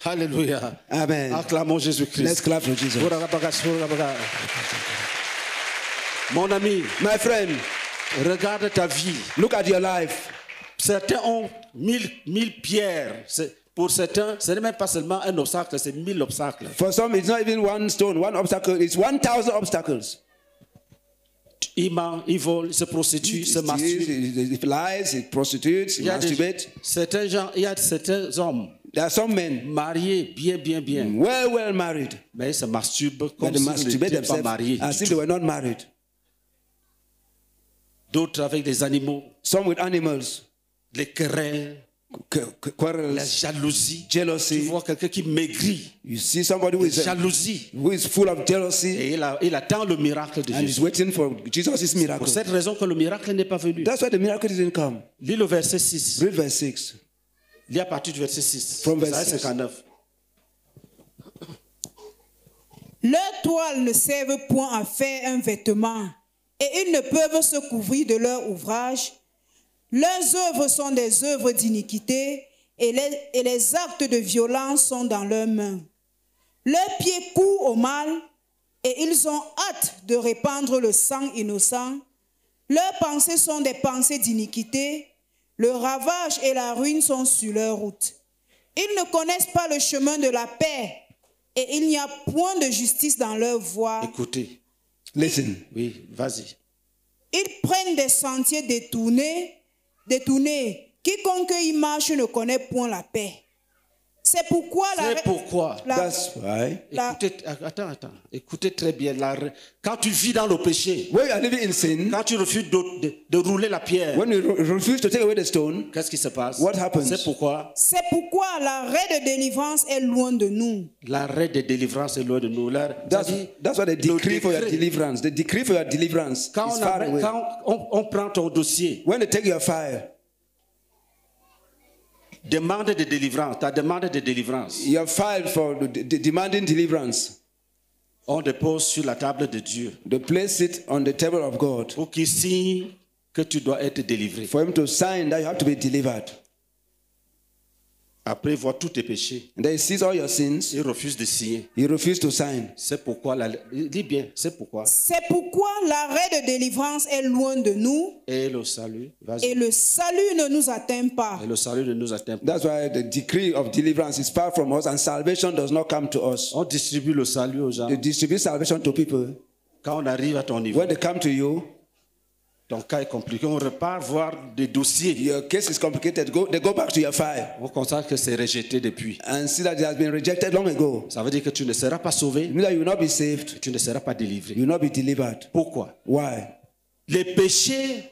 Alléluia. Amen. Acclamons Jésus-Christ. Let's clap for Jesus. Mon ami, My friend, regarde ta vie. look at your life. Certains ont 1000 pierres. Pour certains, ce n'est même pas seulement un obstacle, c'est 1000 obstacles. For some, it's not even one stone, one obstacle. It's 1,000 obstacles. Ils mentent, ils volent, ils se prostituent, ils se masturbent. He lies, he prostitutes, he Il y a masturbates. certains gens, il y a certains hommes There are some men, mariés, bien, well married, mais ils se masturbent but comme they s'ils masturbate n'étaient pas themselves mariés. as du if tout. they were not married. D'autres avec des animaux, Some with animals, les querelles, la quarrels, jalousie. Tu jealousy. vois quelqu'un qui maigrit, You see somebody jalousie, who is full of jealousy et il attend le miracle de and is Jésus. waiting for Jesus' miracle. Pour cette raison que le miracle n'est pas venu. That's why the miracle didn't come. Lis le verset 6. Read verse 6. Lis à partir du verset 6. From verse Isaïe 6. 59. Leurs toiles ne servent point à faire un vêtement, et ils ne peuvent se couvrir de leur ouvrage. Leurs œuvres sont des œuvres d'iniquité, et les actes de violence sont dans leurs mains. Leurs pieds courent au mal, et ils ont hâte de répandre le sang innocent. Leurs pensées sont des pensées d'iniquité. Le ravage et la ruine sont sur leur route. Ils ne connaissent pas le chemin de la paix, et il n'y a point de justice dans leur voie. Écoutez. Listen. Oui, vas-y. Ils prennent des sentiers détournés. Quiconque y marche ne connaît point la paix. C'est pourquoi That's why. Attends. Écoutez très bien. Quand tu vis dans le péché, When you are living in sin, quand tu refuses de rouler la pierre, when you refuse to take away the stone, qu'est-ce qui se passe? What happens? C'est pourquoi l'arrêt de délivrance est loin de nous. l'arrêt de délivrance est loin de nous. that's what the decree for your deliverance. The decree for your deliverance Quand is far away. on prend ton dossier, When they take your file, demande de délivrance, ta demande de délivrance, your file for demanding deliverance, on dépose sur la table de Dieu they place it on the table of God pour qu'il signe que tu dois être délivré. for him to sign that you have to be delivered. Après voir tous tes péchés, And then he sees all your sins. il refuse de signer. He refused to sign. C'est pourquoi, dis bien, c'est pourquoi. C'est pourquoi l'arrêt de délivrance est loin de nous Et le salut, vas-y. et le salut ne nous atteint pas. Et le salut ne nous atteint pas. That's why the decree of deliverance is far from us and salvation does not come to us. On distribue le salut aux gens. They distribute salvation to people. Quand on arrive à ton niveau, When they come to you, Ton cas est compliqué. On repart voir des dossiers. Your case is complicated. They go back to your file On constate que c'est rejeté depuis. and see that it has been rejected long ago. Ça veut dire que tu ne seras pas sauvé, It means that you will not be saved. tu ne seras pas délivré. You will not be delivered. Pourquoi? Why? Les péchés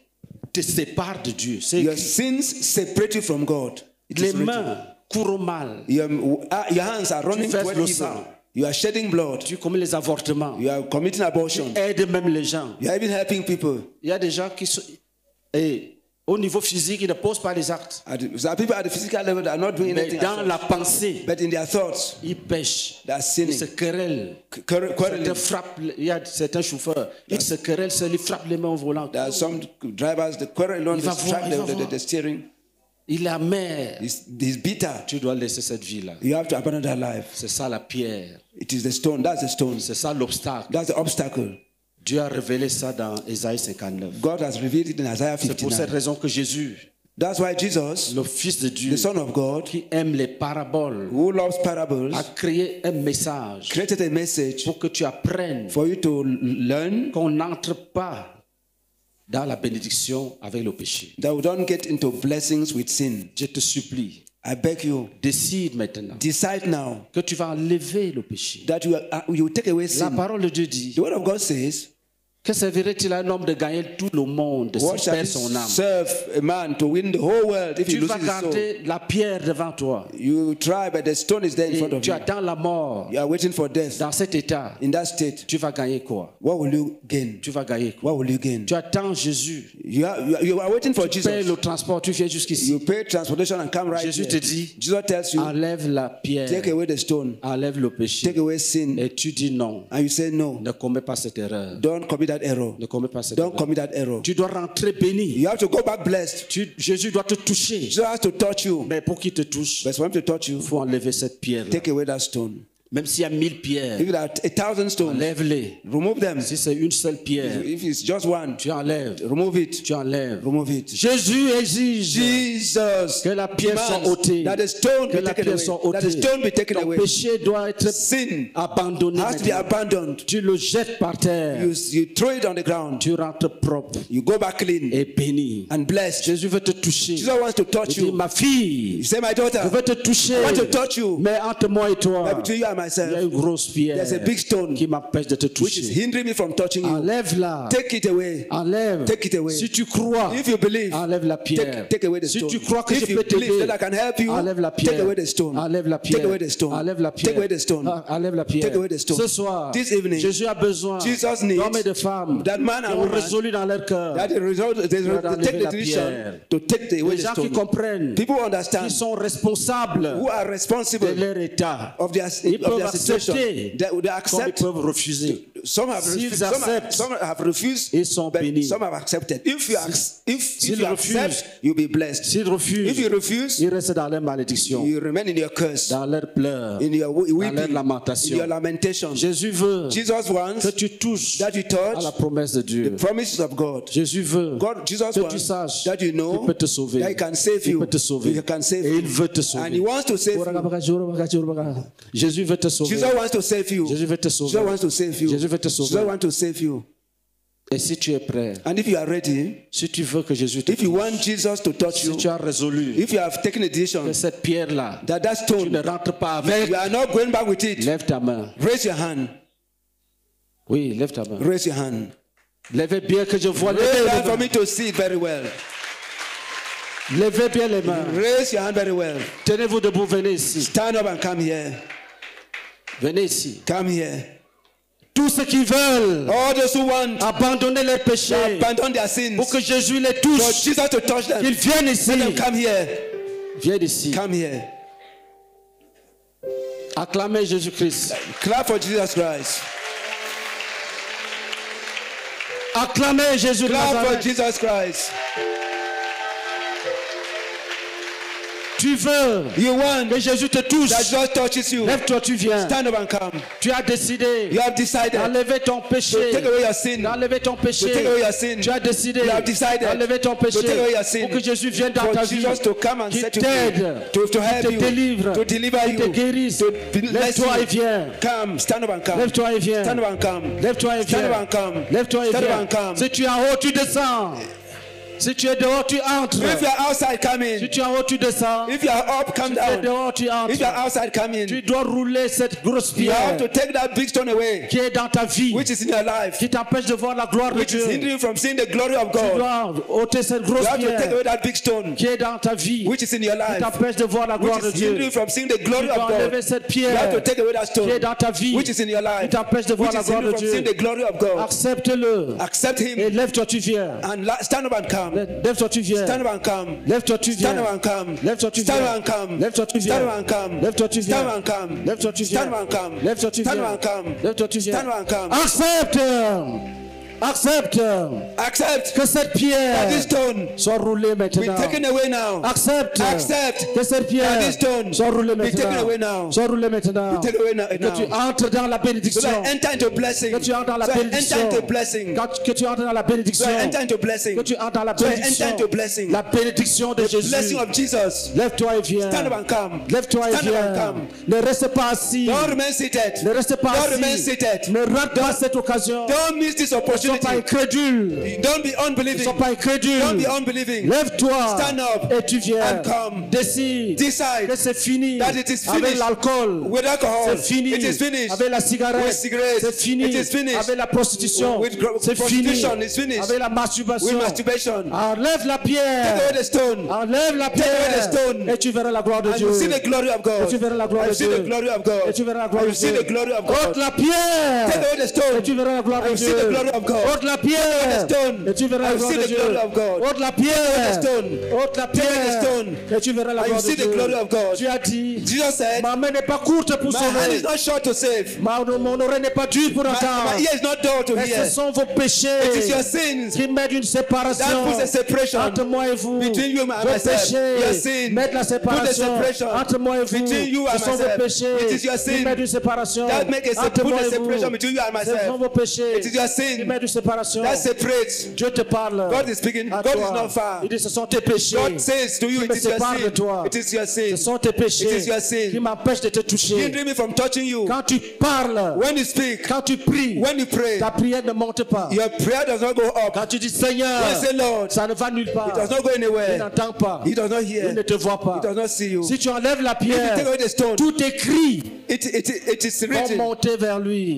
te séparent de Dieu. C'est Your écrit. sins separate you from God. It Les is written. mains courent au mal. Your hands are running verses toward le evil. sang. You are shedding blood. Tu commets les avortements. You are committing abortion. Aide même les gens. You are even helping people. Il y a des gens qui sont... Et au niveau physique, ils ne posent pas les actes. Some people at the physical level that are not doing Mais anything. dans la pensée, But in their thoughts, ils pêchent. they are Ils sinning. se querellent. Quarreling. Certains frappent, il y a certains chauffeurs, ils se querellent, ils frappent les mains au volant. There are some drivers, they quarrel on Il the va voir, il va voir. the steering. Il est amer. He's bitter. Tu dois laisser cette vie-là. You have to abandon that life. C'est ça la pierre. It is the stone. That's the stone. C'est ça l'obstacle. That's the obstacle. Dieu a révélé ça dans Ésaïe 59. God has revealed it in Isaiah C'est pour cette 59. raison que Jésus, That's why Jesus, le Fils de Dieu, the Son of God, qui aime les paraboles, who loves parables, a créé un message created a message pour que tu apprennes for you to learn qu'on n'entre pas dans la bénédiction avec le péché. that we don't get into blessings with sin. Je te supplie, I beg you, décide maintenant decide now que tu vas enlever le péché. that you take away La sin. parole de Dieu dit, The word of God says, que servirait-il à un homme de gagner tout le monde what s'il shall perd it son âme? serve a man to win the whole world if he Tu loses vas his soul? garder la pierre devant toi You try, but the stone is there in front et of tu you. attends la mort. You are waiting for death. Dans cet état, In that state, tu vas gagner quoi? what will you gain? Tu vas gagner quoi? What will you gain? Tu attends Jésus. You are waiting for Tu payes Jesus. le transport, tu viens jusqu'ici. You pay transportation and come right Jésus here. te dit, Jesus tells you, enlève la pierre, take away the stone, enlève le péché. take away sin, Et tu dis non, and you say no. ne commets pas cette erreur. Don't commit that error. Ne commets pas cette Don't erreur. commit that error. Tu dois rentrer béni. You have to go back blessed. Jésus doit te toucher. Jesus has to touch you. Mais pour qu'il te touche, But for him to touch you, il faut enlever cette pierre. take away that stone. Même s'il y a 1000 pierres, If there are 1,000 stones, enlève-les. remove them. Si c'est une seule pierre, If it's just one, tu enlèves. remove it. Tu enlèves. Remove it. Jésus exige Jesus que la pierre soit demands ôtée. that the stone Que be la taken pierre away. soit That the ôtée. stone be taken Ton away. péché doit être Sin abandonné. has to be maintenant. abandoned. Tu le jettes par terre. You throw it on the ground. Tu rentres propre You go back clean et béni. and blessed. Jésus veut te toucher. Jesus wants to touch Il dit, you. ma fille, You say, my je daughter, veux te toucher. I want to touch you. Mais entre moi et toi, But between you and il y a myself, une grosse pierre there's a big stone qui m'empêche de te which is toucher. hindering me from touching you. Enlève-la. Take it away. Enlève. Take it away. Si tu crois, If you believe, enlève la pierre. take away the Si stone. tu crois que If je you peux believe t'aider, that I can help you, enlève la pierre. take away the stone. Enlève la pierre. Take away the stone. Enlève la pierre. Take away the stone. Enlève la pierre. Take away the stone. Ce soir, This evening, Jésus a besoin Jesus needs d'hommes et de femmes that man qui and ont woman résolu dans leur cœur. that the result, they doit take enlever the la decision pierre. to take away Les the gens qui stone. comprennent, People who qui understand, sont responsables who are de responsible leur état, of their ils peuvent situation, accepter they comme ils accept. peuvent refuser. Some have S'ils refused, acceptent, some have refused, ils sont but bénis. some have accepted. If you S'ils refusent, accept, you'll be blessed. S'ils refusent, If you refuse, ils restent dans leur malédiction, you remain in your curse, dans leur pleurs, in your dans leur weeping, in lamentation. your lamentation. Jésus veut Jesus wants que tu touches that you à la touch promesse de the Dieu. promises of God. Jésus veut Jesus que tu wants saches that you know qu'il peut te sauver. that he can save Il you. peut te sauver. He can save Et you. il veut te sauver. And he wants to save you. Jésus veut te sauver. Jesus wants to save you. Jésus veut te sauver. Jesus wants to save you. Jésus veut te sauver. Jesus wants to save you. Et si tu es prêt, And if you are ready, si tu veux que Jésus te if you touche, want Jesus to touch si you, tu as résolu if you have taken a decision que cette pierre-là, that tu stone, ne rentres pas avec, you are not going back with it, lève ta main. raise your hand. Oui, lève ta main. Raise your hand. Levez bien que je vois. Raise Levez your les hand for mains. me to see it very well. Levez bien les mains. Raise your hand very well. Tenez-vous debout, venez ici. Stand up and come here. Venez ici. Come here. Tous ceux qui veulent All those who want abandonner leurs to péchés abandon their sins, pour que Jésus les for touche, Jesus to touch them, qu'ils viennent ici. let them come here. Viens ici. Come here. Acclamez Jésus-Christ. Clap for Jesus Christ. Acclamez Jésus de Clap for Nazareth. Jesus Christ. Tu veux You want que Jésus te touche. that God touches you. Lève-toi, tu viens. Stand up and come. Tu as décidé You have decided d'enlever ton to péché. take away your sin. D'enlever ton To péché. take away your sin. Tu as décidé You have decided d'enlever ton péché to take away your sin. pour que Jésus vienne dans For ta vie, Jesus to come and qui set you t'aide, free. To help qui te you. délivre, To deliver qui te you. guérisse. To bless Lève-toi you. et viens. Come. Stand up and come. Lève-toi et viens. Stand up and come. Lève-toi et Stand viens. up and come. Lève-toi et Stand up viens. and come. Si tu es en haut, tu descends. Si tu es dehors, tu entres. If you are outside, come Si in. tu es en haut, tu descends. If you are up, come Si tu es down. dehors, tu entres. If you are outside, come in. Tu dois rouler cette grosse You pierre have to take that big stone away, qui est dans ta vie, which is in your life, qui t'empêche de voir la gloire de which is Dieu. hindering you from seeing the glory of Tu God. dois ôter cette You grosse have to take pierre away that big stone, qui est dans ta vie, which is in your qui life, t'empêche de voir la gloire which de is Dieu. hindering you from seeing the Tu glory of dois enlever God. cette You have to pierre take away that qui est stone, dans ta vie, which is in your qui life, t'empêche de voir which la is gloire de hindering you from seeing Dieu. the glory of God. Accepte-le Accept et Him lève-toi, tu viens. and stand up and come. Lève-toi, tu viens. Stand up and come. Lève-toi, tu viens. Stand up and come. Lève-toi, tu Stand viens. up and come. Lève-toi, tu viens. Stand up and come. Lève-toi, tu Stand viens. up and come. Lève-toi, tu viens. Stand up and come. Lève-toi, tu Stand viens. up and come. Lève-toi, tu viens. Stand up and come. Accepte. Accepte Accept que cette that this pierre stone soit roulée be maintenant. taken away now. Accepte Accept que cette pierre that this stone soit roulée be taken away maintenant. now. Soit roulée maintenant. Be taken away now. Que tu entres dans la So bénédiction. that enter into blessing. Que tu entres dans la So that enter bénédiction. into blessing. Que tu entres dans la So bénédiction. that enter into blessing. Que tu entres dans la So that bénédiction. enter into blessing. La bénédiction de Jésus. Blessing of Jesus. Lève-toi et viens. Stand up and come. Lève-toi et Stand up and viens. come. Ne reste pas assis. Don't remain seated. Ne reste pas Don't remain assis. seated. Ne rate pas cette occasion. Don't miss this Ne sois pas opportunity. incrédule. Don't be Ne unbelieving. sois pas incrédule. Don't be unbelieving. Lève-toi. Stand up et tu viens. and come. Décide Decide que c'est fini that it is avec finished l'alcool. with alcohol. C'est fini It is finished avec la with cigarette. cigarettes. C'est fini It is finished avec la prostitution. with C'est fini prostitution. It's finished avec la masturbation. with masturbation. Enlève la Take away pierre. the stone. Enlève la away the stone. pierre. Et tu verras la gloire de And Dieu. you see the glory of God. Et tu verras la gloire And de you see Dieu. the glory of God. Et tu verras la gloire And de you see Dieu. the glory of Ôte God. la pierre. Take away the stone. Et tu verras la gloire de And you Dieu. see the glory of God. Ôte la pierre. Take away the stone. Et tu verras la And you gloire see de the Dieu. glory of God. Ôte la pierre. Take away the stone. Ôte la Take away the pierre. stone. Et tu verras la And you gloire de see the Dieu. glory of God. Tu as dit, Jesus said, ma main n'est pas courte pour my hand sauver. is not short to save. Mon oreille n'est pas dure pour My entendre. ear is not dull to Mais hear. ce sont vos It is péchés your sins qui mettent une séparation that puts a separation entre moi et vous. between you and Vos myself. Your péchés sin mettent la put a séparation separation entre moi et vous. between you and Ce sont vos myself. péchés It is your qui sin mettent une séparation that make a entre put moi a et vous. separation between you and Ce sont myself. vos péchés It is your qui sin mettent une séparation. that separates. Dieu te parle. God is speaking. à God toi. is not far. Il dit ce sont tes péchés. God says to you, Qui it me is your séparent de sin. toi. It is your Ce sin. sont tes péchés It is your sin. qui m'empêchent de te toucher. Hindering me from touching you. Quand tu parles, When you speak, quand tu pries, when you pray, ta prière ne monte pas. your prayer does not go up. Quand tu dis Seigneur, When you say Lord, ça ne va nulle part. it does not go Il anywhere. n'entend pas. He does not Il hear. ne te voit pas. He does not see you. Si tu enlèves la If you take pierre, away the stone, tous tes cris it is vont written. monter vers lui.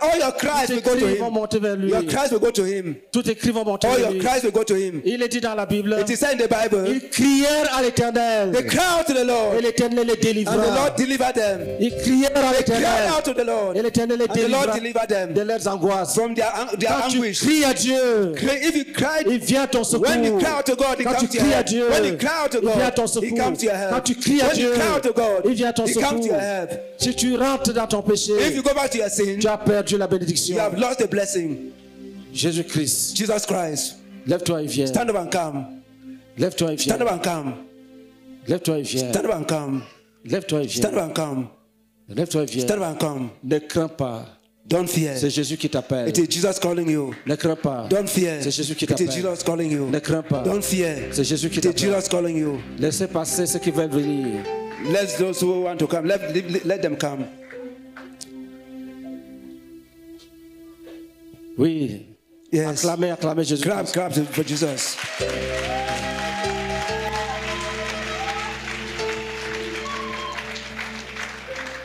All your cries Tous will tes go to cris vont him. monter vers lui. Your cries will go to him. Tous tes cris vont monter All vers your lui. cries will go to him. Il est dit dans la Bible, It is said in the Bible, ils crièrent à they l'Éternel cry out to the et Lord, l'Éternel les and the délivra. Lord delivered them. Ils crièrent à They cry l'Éternel out to the Lord, et l'Éternel les and the Lord délivra delivered them de leurs angoisses. from their Quand tu anguish. cries à Dieu, If you cry, il vient à ton secours. when you cry out to God, He Quand tu comes to your cries à help. Dieu, When you cry out to il vient à ton God, He secours. comes to your help. Quand tu cries à When Dieu, you cry out to God, il vient à ton He comes to your secours. help. Si tu rentres dans ton péché, If you go back to your sin, tu as perdu la bénédiction. you have lost the blessing. Jésus-Christ, Jesus Christ, lève-toi et viens. stand up and come. Lève-toi et viens. Stand up and come. Lève-toi et viens. Stand up and come. Lève-toi et Stand viens. up and come. Lève-toi et viens. Stand up and come. Ne crains pas. Don't fear. C'est Jésus qui t'appelle. It is Jesus calling you. Ne crains pas. Don't fear. C'est Jésus qui It is t'appelle. Jesus calling you. Ne crains pas. Don't fear. C'est Jésus qui It is t'appelle. Jesus calling you. Laissez passer ceux qui veulent venir. Let those who want to come, let them come. Oui. Yes. Acclamez, acclamez Jésus. Clap for Jesus.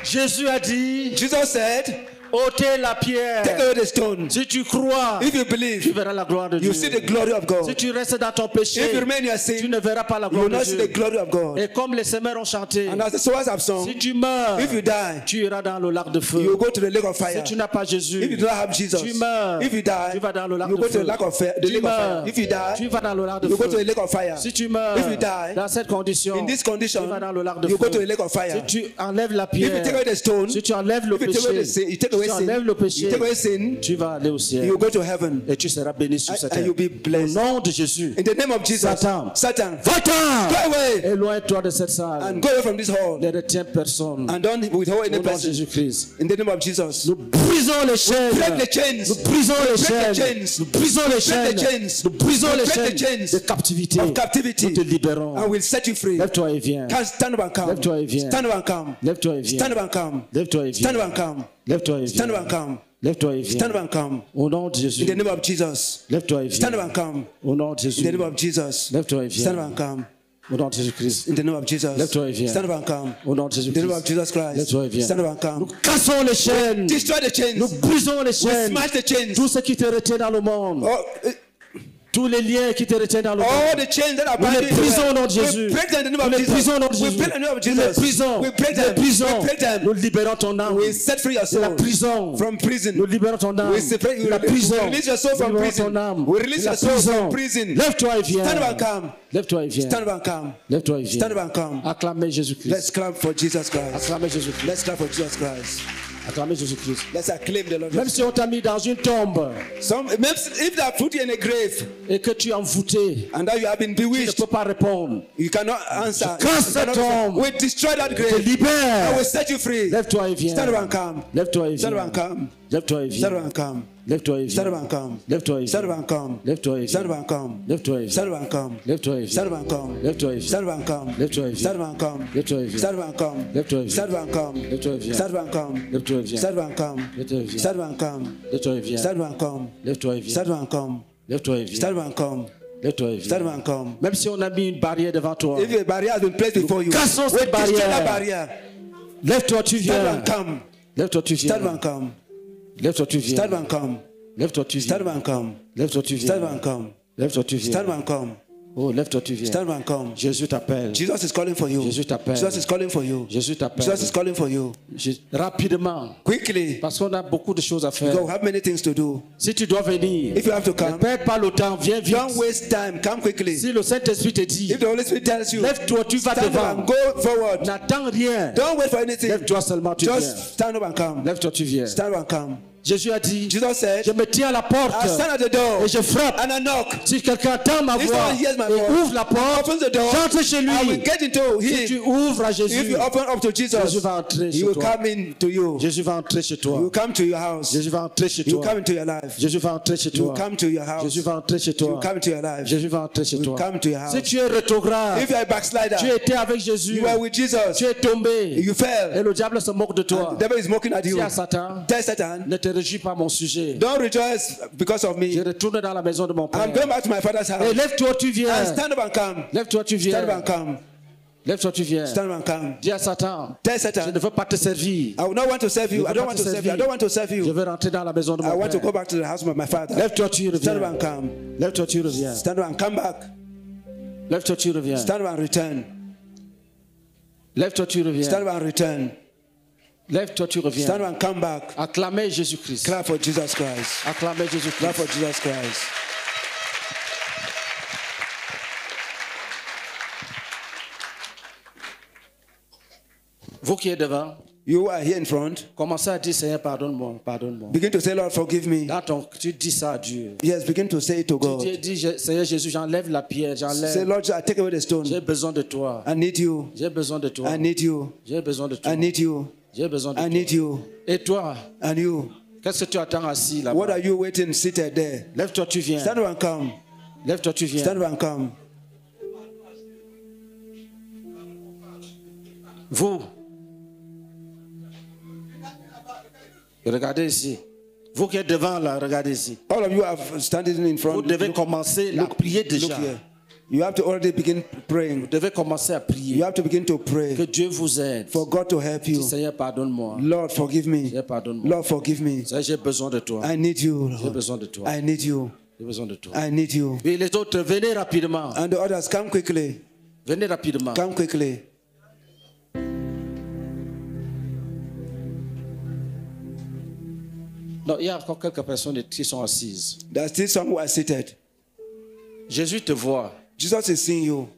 Jésus a dit, Jesus said, ôtez la pierre. take away the stone. Si tu crois, If you tu believe, verras la gloire de Dieu. you see the glory of Si God. tu restes dans ton péché, If you remain in your tu sin, ne verras pas la you gloire will de not see the Dieu. glory of God. Et comme les semeurs ont chanté, And as the sowers have si sung, tu meurs, if you die, tu iras dans le lac de feu. you will go to the lake of Si fire. tu n'as pas Jésus, If you do not have Jesus, tu meurs, if you die, tu vas dans le lac you de go to feu. the lake of fire. The Tu lake of fire. meurs, If you die, tu vas dans le lac de you go to the feu. lake of fire. Si tu meurs If you die, dans cette condition, in this condition, tu vas dans le lac de you feu. go to the lake of fire. Si tu enlèves la If you take away pierre, the stone, si tu enlèves le if you take away the péché, sin, you take si away tu sin, enlèves le péché, you take away sin, tu vas aller au ciel. you go to heaven. Et tu seras béni sur cette And terre. you'll be Au blessed. nom de Jésus. In the name of Jesus, Satan. Satan, Va-t'en! go away Éloigne-toi de cette salle. and go away from this hall. Ne retiens personne. And don't withhold any Au nom de person. Jésus-Christ. In the name of Jesus. Nous brisons les chaînes. Break the chains. Nous brisons les Break the chaînes. chains. Nous brisons les Break the chaînes. chains. Nous brisons les Break the chaînes chains de captivité. of captivity. Nous te libérons. And we'll set you free. Lève-toi et viens. Stand up and come. Lève-toi et viens. Stand up and come. Lève-toi et viens. Stand up and come. Lève-toi et viens. Stand up and come. Lève-toi et Stand up viens. and come. Lève-toi et viens. Stand up and come. Au nom de In Jésus. the name of Jesus. Lève-toi et Stand up viens. and come. Au nom de In the Jésus. name of Jesus. Lève-toi et Stand up viens. and come. Au nom de Jésus-Christ. In the name of Jesus. Lève-toi et viens. Stand up and come. Au nom de In the name of Jésus-Christ. Jesus Christ. Lève-toi et viens. Stand up and come. Nous cassons les chaînes. Destroy the chains. Nous brisons les We chaînes. smash the chains. Tout ce qui te retient dans le monde. Oh, Tous les liens qui te retiennent dans le all monde. the chains that are Nous les binding you. brisons au nom de Jésus. We break them in the name Nous of les Jesus. brisons au nom de We Jésus. break them in the name of Nous les Jesus. brisons. We break Nous les them. brisons. We break them. Nous libérons ton âme. We set free your De la soul prison. from prison. Nous libérons ton âme. We separate you. De la prison. We release your soul Nous from libérons prison. ton âme. We release De la your soul prison. from prison. Lève-toi et viens. Stand up and come. Lève-toi et viens. Stand up and come. Lève-toi et viens. Stand up and come. Acclamez Jésus-Christ. Let's clap for Jesus Christ. Acclamez Jésus-Christ. Let's clap for Jesus Christ. Acclamez Jésus-Christ. Let's acclaim the Lord. Même si on t'a mis dans une tombe Même if they have put you in a grave et que tu es envoûté, and that you have been tu ne bewitched, peux pas répondre. you cannot answer. Casse You cannot cet homme. We destroy that Te grave. I libère. will set you free. Lève-toi et viens. Stand up and come. Lève-toi et Stand up viens. and come. Lève-toi et Stand up viens. and come. Lève-toi et Stand up viens. and come. Lève-toi et Stand up viens. and come. Lève-toi et Stand up viens. and come. Lève-toi et Stand viens. up and come. Lève-toi et Stand viens. up and come. Lève-toi et viens. Stand up and come. Lève-toi et viens. Stand up and come. Lève-toi et viens. Stand up and come. Lève-toi et viens. Stand up and come. Lève-toi et viens. Stand up and come. Lève-toi et viens. Stand up and come. Lève-toi et viens. Stand up and come. Lève-toi et viens. Stand up and come. Lève-toi et viens. Stand up and come. Lève-toi et viens. Stand up and come. Lève-toi et Stand viens. up and come. Même si on a mis une barrière devant toi, If a barrier has been placed before you, cassons we cette destroy that barrière. barrier. lève-toi, tu Stand up viens. and come. Lève-toi, tu Stand up viens. and come. Lève-toi, tu viens. Stand up and come. Lève-toi, tu Stand viens. up and come. Lève-toi, tu Stand up viens. and come. Lève-toi, tu Stand up viens. and come. Oh, lève-toi, tu viens. Stand up and come. Jésus t'appelle. Jesus is calling for you. Jésus t'appelle. Jesus is calling for you. Jésus t'appelle. Jesus is calling for you. Rapidement. Quickly. Parce qu'on a beaucoup de choses à faire. Because we have many things to do. Si tu dois venir, If you have to ne come, perds pas le temps, viens vite. don't waste time. Come quickly. Si le Saint-Esprit te dit, If the Holy Spirit tells you, lève-toi, tu vas stand up devant. and go forward. N'attends rien. Don't wait for anything. Lève-toi seulement, tu viens. Just stand up and come. Lève-toi, tu viens. Stand up and come. Jésus a dit, Jesus said, je me tiens à la porte I stand at the door et je frappe. and I knock. Si quelqu'un entend ma If voix someone hears my et voice, ouvre la porte, opens the door, j'entre chez I will lui. get into Si tu him. ouvres à If Jésus, you open up to Jésus Jesus, va entrer he chez will toi. come into you. Jésus va entrer chez He toi. will come to your house. Jésus va entrer chez He will toi. come into your life. Jésus va entrer chez He will toi. come to your house. Jésus va entrer chez He will toi. come to your life. Jésus va entrer chez He will toi. come to your Si house. tu es rétrograde, If you are a backslider, tu étais avec Jésus, you are with Jesus. tu es tombé, You et fell. le diable se moque de toi. And the devil is mocking at you. Dis à Satan, Tell Satan, ne te réjouis pas mon sujet. don't rejoice because of Je me. retourne dans la maison de mon I'm père. going back to my father's Et house. lève-toi, tu And viens. stand up and come. Lève-toi, tu Stand up viens. and come. Lève-toi, tu viens. Stand up and come. Dis à Satan, Tell je Satan, ne veux pas te servir. I will not want to serve you. I don't want to serve you. I don't want to serve Je you. veux rentrer dans la maison de I mon want to go père. back to the house of my father. Lève-toi, tu Stand up reviens. and come. Lève-toi, tu reviens. Stand up and come back. Lève-toi, tu reviens. Stand up and return. Lève-toi, tu reviens. Stand up and return. Lève-toi, tu Stand reviens. up and come back. Acclamez Jésus-Christ. Clap for Jesus Christ. Acclamez Clap Jésus-Christ. for Jesus Christ. Vous qui êtes devant, You are here in front. commencez à dire Seigneur, pardonne-moi, pardonne-moi. Begin to say, Lord, forgive me. Tu dis ça à Dieu. Yes, begin to say it to God. Tu dis, Seigneur Jésus, j'enlève la pierre, Say, j'enlève. Lord, I take away the J'ai stone. besoin de toi. I need you. J'ai besoin de toi. I need you. J'ai besoin de toi. I need you. J'ai besoin de I toi. need you. Et toi, And you. qu'est-ce que tu attends assis What là-bas? are you waiting seated there? Lève-toi, tu viens. Stand up and come. Lève-toi, tu viens. Stand up and come. Vous, regardez ici. Vous qui êtes devant là, regardez ici. All of you are standing in Vous front. devez commencer la prière Look déjà. here. You have to already begin praying. Vous devez commencer à prier. You have to begin to pray Que Dieu vous aide. for God to help Dis, you. Seigneur, pardonne-moi. Lord, forgive me. Seigneur, pardonne-moi. Lord, forgive me. Seigneur, j'ai besoin de toi. I need you, J'ai Lord. besoin de toi. I need you. J'ai besoin de toi. I need you. Et les autres, venez rapidement. And the others, come quickly. Venez rapidement. Come quickly. Non, il y a encore quelques personnes qui sont assises. There's still some who are seated. Jésus te voit. Jesus is seeing you.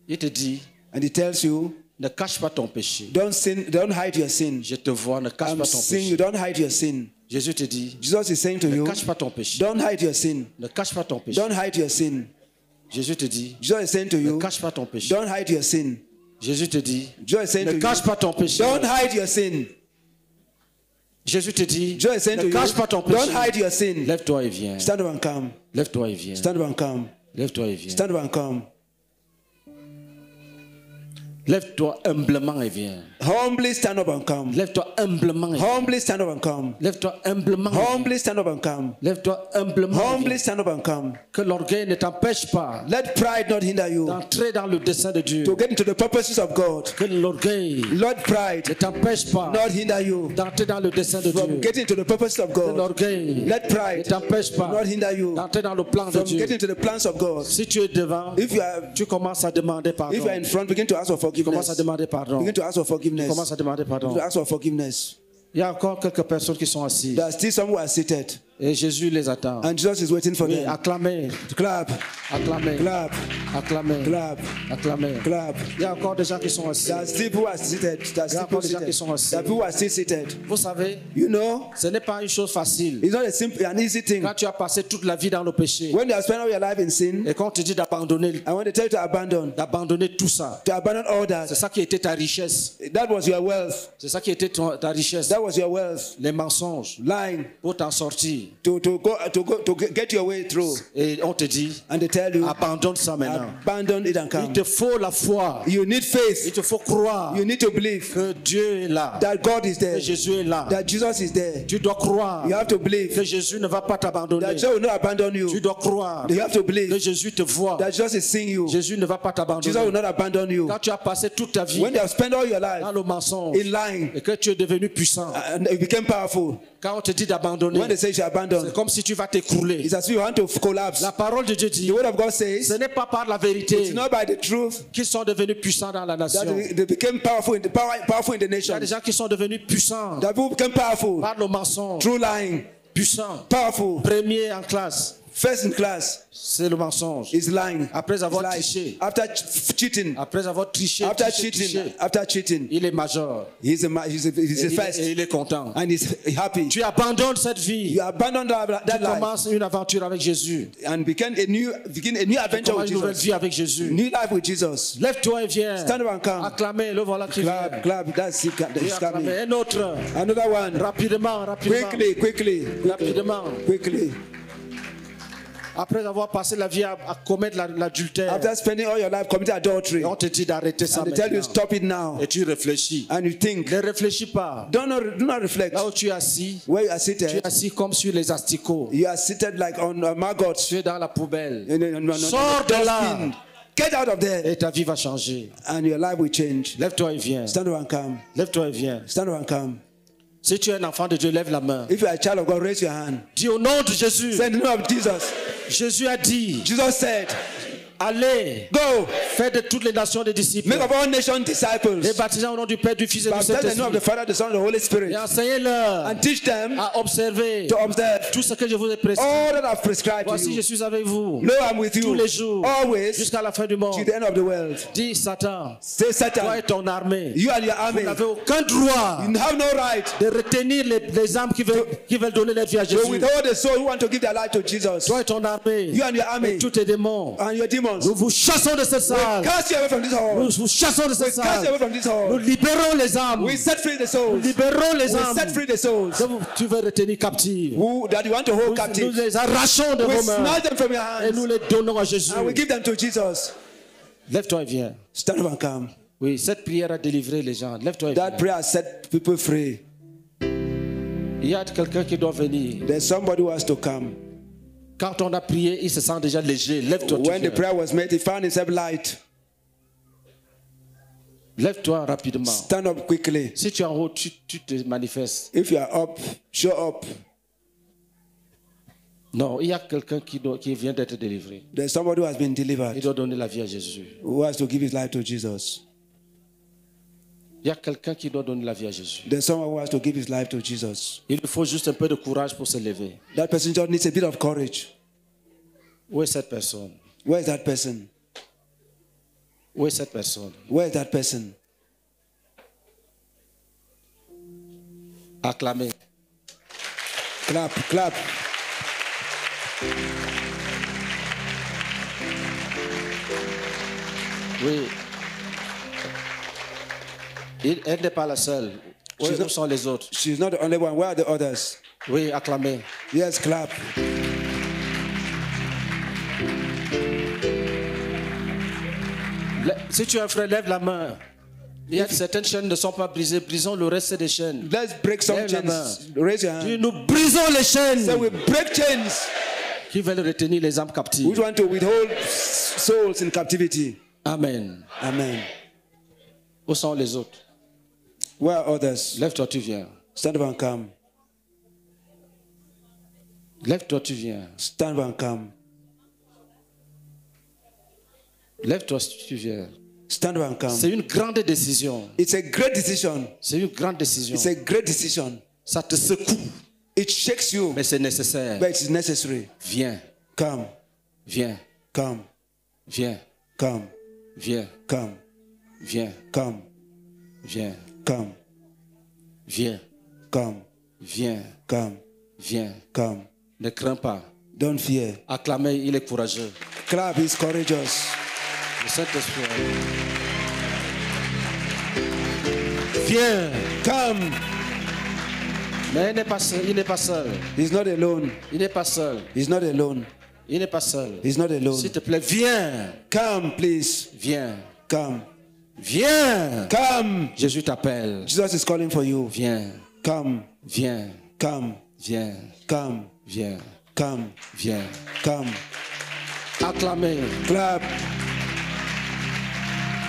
Il te dit, And he tells you, Ne cache pas ton péché. Don't sin. Don't hide your sin. Je te vois, ne cache I'm pas ton seeing péché. you. Don't hide your sin. Jésus te dit, Jesus is saying to ne you, cache pas ton péché. don't hide your sin. Ne cache pas ton péché. Don't hide your sin. Jésus te dit, Jesus is saying to ne you, cache pas ton péché. don't hide your sin. Jésus te dit, Jesus is saying to ne you, cache pas ton péché. don't hide your sin. Jésus te dit, Jesus is saying to ne you, cache pas ton péché. don't hide your sin. Lève-toi et viens. Stand up and come. Lève-toi et viens. Stand up and come. Lève-toi et viens. Stand up and come. Lève-toi humblement et viens. Humbly stand up and come. Lève-toi humblement et viens. Humbly stand up and come. Lève-toi humblement. et viens. Humbly stand up and come. Lève-toi humblement. et Humbly viens. stand up and come. Que l'orgueil ne t'empêche pas Let pride not hinder you d'entrer dans le dessein de Dieu. to get into the purposes of God. Que l'orgueil Let ne pride t'empêche pas not hinder you d'entrer dans le dessein de from Dieu. getting into the purposes of Que God. l'orgueil Let ne pride t'empêche pas not hinder you d'entrer dans le plan de from Dieu. getting into the plans of God. Si tu es devant, If you are, tu commences à demander pardon. if you are in front, begin to ask for Tu commences à forgiveness. demander pardon. Begin to ask for Tu forgiveness. commences à demander pardon. Begin to ask for forgiveness. Il y a encore quelques personnes qui sont assises. There are still some who are seated, Et Jésus les attend. and Jesus is waiting for Oui, them. acclamez, Clap, acclamez, clap, acclamez, clap, acclamez. clap. Il y a encore des gens qui sont assis. There are still people who are seated. There are still people seated. There are people who are still seated. Vous savez, You know, ce n'est pas une chose facile. it's not a simple, an easy thing. Quand tu as passé toute la vie dans le péché When you have spent all your life in sin, et qu'on te dit d'abandonner I want to tell you to d'abandonner tout ça. all C'est that. ça qui était ta richesse. That was your wealth. C'est ça qui était ta richesse. That was your wealth. Les mensonges Lying pour t'en sortir. to get your way through. Et on te dit, And they tell you, abandonne ça maintenant. abandon it and Il come. te faut la foi. You need Il faith. te faut croire You need to believe que Dieu est là. that God is there, Que Jésus est là. that Jesus is there. Tu dois croire You have to que believe Jésus ne va pas that t'abandonner. Jesus will not abandon Tu you. dois croire You have to que believe Jésus te voit. that Jesus is seeing you. Jésus ne va pas Jesus will t'abandonner. not abandon you. Quand tu as passé toute ta vie When you have spent all your dans life le mensonge in lying et que tu es devenu puissant, and you became powerful, quand on te dit d'abandonner, when they say you should abandon, c'est comme si tu vas t'écrouler. it's as if you want to collapse. La parole de Dieu The dit, word of God says ce n'est pas par la it's vérité not by the truth qu'ils sont devenus puissants dans la that nation. they became powerful in the Il y a des nation. gens qui sont devenus puissants That people became powerful par le mensonge. through lying. Puissants. Powerful. Premier en classe, First in class c'est le mensonge. is lying. Après avoir It's triché. lies. After cheating, Après avoir triché, after cheating, il est major. he's the first, Et il est content. and he's happy. Tu abandonnes cette vie. You abandon that Tu life commences une aventure avec Jésus. and begin a new Tu adventure commences with une nouvelle Jesus. vie avec Jésus. New life with Jesus. Lève-toi et viens. Stand up and come. Acclamez, le voilà qui vient. Clap, clap. That's it. Oui, It's coming. acclamez. Un autre. Another one. Rapidement, rapidement. Quickly. Rapidement. Quickly. Après avoir passé la vie à commettre l'adultère, After spending all your life committing adultery, on te dit d'arrêter ça and they tell you maintenant. stop it now, Et tu réfléchis. and you think, Ne réfléchis pas. do not reflect. Là où tu es assis, Where you are tu es seated, assis comme sur les asticots. you are seated like on a maggot. Tu es dans la poubelle. On Sors de là. dustbin. Get out of there, Et ta vie va changer. and your life will change. Lève-toi et viens. Stand up and come. Lève-toi et viens. Stand up and come. Si tu es un enfant de Dieu, lève la main. If you are a child of God, raise your hand. Dis au nom de Jésus. Say in the name of Jesus. Jésus a dit, Jesus said, allez, go, faites de toutes les nations des disciples. make of all nations disciples. Les baptisant au nom du Père, du Fils et du Baptize in the name of the Saint-Esprit. Father, the Son, and the Holy Spirit. Et enseignez-leur And teach them à observer to observe tout ce que je vous ai prescrit. all that I've prescribed to Voici, je you. suis avec vous Lo, I'm with tous you les jours always jusqu'à la fin du monde. to the end of the world. Dis Satan, Say, toi Satan, et ton armée, you and your army, vous n'avez aucun droit you have no right de retenir les âmes qui veulent donner leur vie à to Jésus. withhold the soul who want to give their life to Jesus. Toi et ton armée, You and your et army tous tes démons, and your demons. nous vous chassons de cette salle. Cast you away from this hall. Nous vous chassons de cette We cast you away salle. from this Nous hall. libérons les âmes. We set free the Nous souls. libérons les We âmes set free the souls que tu veux retenir captives. who that you want to hold Nous captive. les arrachons de We vos mains snatch them from your et nous hands les donnons à Jésus. and we give them to Jesus. Lève-toi et viens. Stand up and come. Oui, cette prière a délivré les gens. Lève-toi et That viens. prayer set people free. Il y a quelqu'un qui doit venir. There's somebody who has to come. Quand on a prié, il se sent déjà léger. Lève-toi. tu When the viens. prayer was made, he found himself light. Lève-toi rapidement. Stand up quickly. Si tu es en haut, tu te manifestes. If you are up, show up. Non, il y a quelqu'un qui vient d'être délivré. There's somebody who has been Il delivered, doit donner la vie à Jésus. who has to give his life to Jesus. Il y a quelqu'un qui doit donner la vie à Jésus. There's someone who has to give his life to Jesus. Il lui faut juste un peu de courage pour se lever. That person just needs a bit of courage. Où est cette personne? Where is that person? Où est cette personne? Where is that person? Acclamez. Clap, clap. Oui. Elle n'est pas la seule. Où sont les autres? She's not the only one. Where are the others? Oui, acclamez. Yes, clap. Si tu es un frère, lève la main. Il y a certaines chaînes ne sont pas brisées. Brisons le reste des chaînes. Let's break some Lève la main. chains. Raise your hand. Nous brisons les chaînes So we break chains. qui veulent retenir les âmes We captives. want to withhold souls in captivity. Amen. Amen. Où sont les autres? Where are others? Lève-toi, tu viens. Stand up and come. Lève-toi, tu viens. Stand up and come. Lève-toi, tu viens. Stand up and come. C'est une grande décision. It's a great decision. C'est une grande décision. It's a great decision. Ça te secoue, It shakes you, mais c'est nécessaire. but it's necessary. Viens, Come, viens, come, viens, come, viens, come, viens, come, viens, come, viens, come, viens, come, viens. come. Ne crains pas. Don't fear. Acclamez, il est courageux. Clap, he's courageous. Le Saint-Esprit. Viens. Come. Mais il n'est pas seul. Il n'est pas seul. He's not alone. Il n'est pas seul. He's not alone. Il n'est pas seul. He's not alone. S'il te plaît, viens. Come, please. Viens. Come. Viens. Come. Jésus t'appelle. Jesus is calling for you. Viens. Come. Viens. Come. Viens. Come. Viens. Come. Viens. Come. Acclamez. Clap.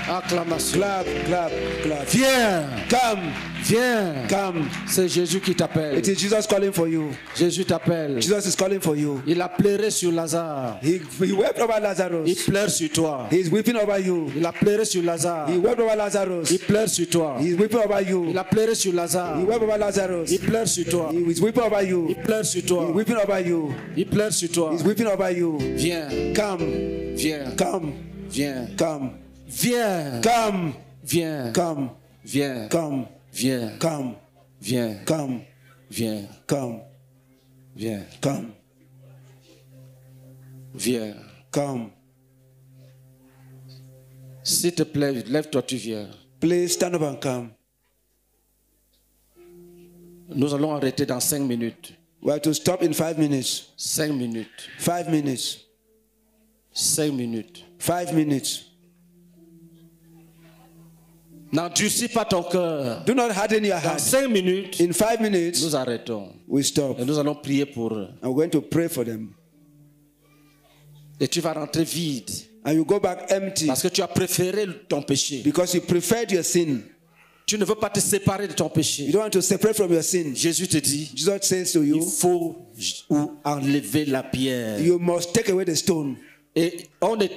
Acclamation. Clap. Clap. Clap. Viens. Come. Viens. Come. C'est Jésus qui t'appelle. It is Jesus calling for you. Jésus t'appelle. Jesus is calling for you. Il a pleuré sur Lazare. He wept over Il Lazarus. pleure sur toi. He's weeping over you. Il a pleuré sur Lazare. He wept over Lazarus. Il pleure sur toi. He's weeping over you. Il a pleuré sur Lazare. He wept over Lazarus. Il pleure sur toi. He is weeping over you. Il pleure sur toi. He's weeping over you. Il pleure sur toi. He's weeping over you. Viens. Come. Viens. Come. Viens. Come. Viens. Come. Viens. Come. Viens. Come. Viens. Come. Viens. Come. Viens. Come. Viens. Come. Viens. Come. S'il te plaît, lève-toi, tu viens. Please stand up and come. Nous allons arrêter dans 5 minutes. We have to stop in 5 minutes. 5 minutes. 5 minutes. 5 minutes. 5 minutes. N'endurcis pas ton cœur. Do not harden your Dans heart. 5 minutes, In 5 minutes, nous arrêtons. we stop. Et nous allons prier pour eux. I'm going to pray for them. Et tu vas rentrer vide. And you go back empty Parce que tu as préféré ton péché. because you preferred your sin. Tu ne veux pas te séparer de ton You péché. don't want to separate from your sin. Jésus te dit, Jesus says to il you, faut enlever la pierre. you must take away the stone. Et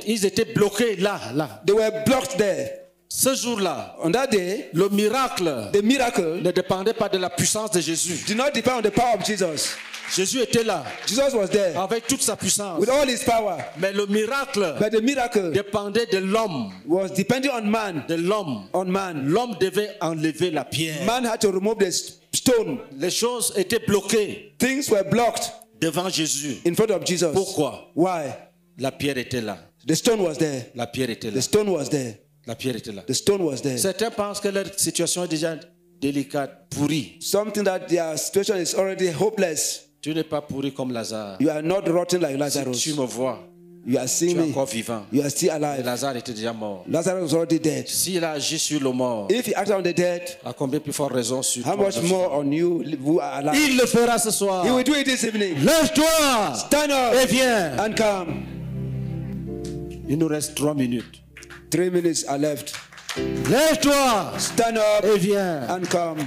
ils étaient bloqués là. They were blocked there. Ce jour-là, On that day, le miracle the miracle ne dépendait pas de la puissance de Jésus. did not depend on the power of Jesus. Jésus était là Jesus was there avec toute sa puissance. with all his power. Mais le miracle But the miracle dépendait de l'homme. was depending on man. De l'homme. On man. L'homme devait enlever la pierre. Man had to remove the stone. Les choses étaient bloquées Things were blocked devant Jésus. in front of Jesus. Pourquoi? Why? La pierre était là. The stone was there. La pierre était là. The stone was there. La pierre était là. The stone was there. Certains pensent que leur situation est déjà délicate, pourrie. Something that their situation is already hopeless. Tu n'es pas pourri comme Lazare. You are not rotten like Si Lazarus. tu me vois, You are tu seeing es me. encore vivant. You are still Et alive. Lazare était déjà mort. Lazarus was already dead. S'il a agi sur le mort, If he acted on the dead, à combien plus forte raison sur how toi much de more on you who are alive? Il le fera ce soir. He will do it this evening. Lève-toi Stand up et viens. and come. Il nous reste 3 minutes. 3 minutes are left. Lève-toi Stand up et viens. and come.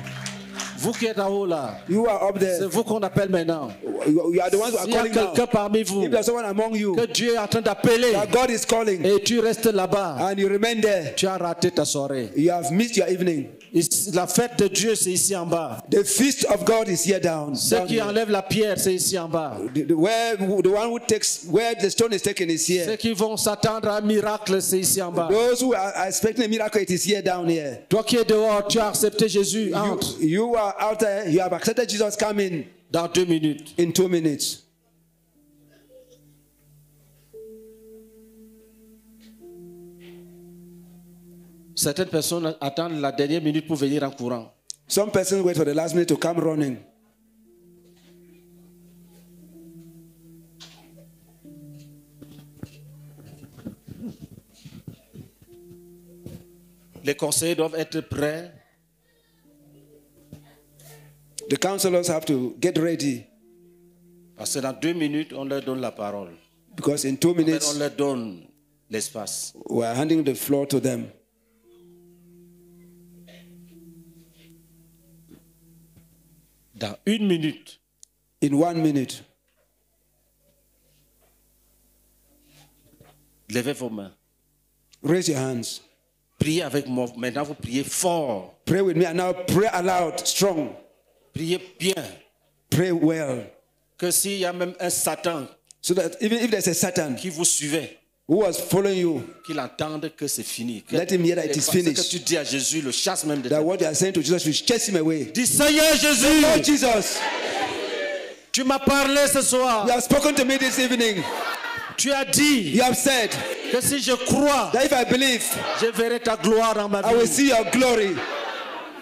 Vous qui êtes en haut là, You are up c'est there. vous qu'on appelle maintenant. You are the ones who are S'il y a calling now. quelqu'un parmi vous If there's someone among you que Dieu est en train d'appeler that God is calling et tu restes là-bas, and you remain there, tu as raté ta soirée. you have missed your evening. La fête de Dieu, c'est ici en bas. The feast of God is here down. Ceux down qui here. enlèvent la pierre, c'est ici en bas. The one who takes where the stone is taken is Ceux here. qui vont s'attendre à un miracle, c'est ici en bas. Those who are expecting a miracle, it is here down here. Toi qui es dehors, tu as accepté Jésus. Entre You are out there. You have accepted Jesus. Come in dans 2 minutes. 2 minutes. Certaines personnes attendent la dernière minute pour venir en courant. Some persons wait for the last minute to come running. Les conseillers doivent être prêts. The counselors have to get ready Parce que dans 2 minutes, on leur donne la parole. because in 2 En fait, minutes on leur donne l'espace. we are handing the floor to them. Dans 1 minute, In 1 minute, levez vos mains. raise your hands. Priez avec moi. Maintenant, vous priez fort. Pray with me and now pray aloud, strong. Priez bien. Pray well. Que s'il y a même un Satan So that even if there's a Satan qui vous suivait, who was following you, qu'il entende que c'est fini. Let him hear that it is Ce finished. que tu dis à Jésus, le chasse même de that ta what you are saying to Jesus will chase him away. Dis Seigneur Lord Jésus, Jesus, tu m'as parlé ce soir. you have spoken to me this evening. Tu as dit You have said que si je crois, that if I believe, je verrai ta gloire dans ma I will vie. see your glory.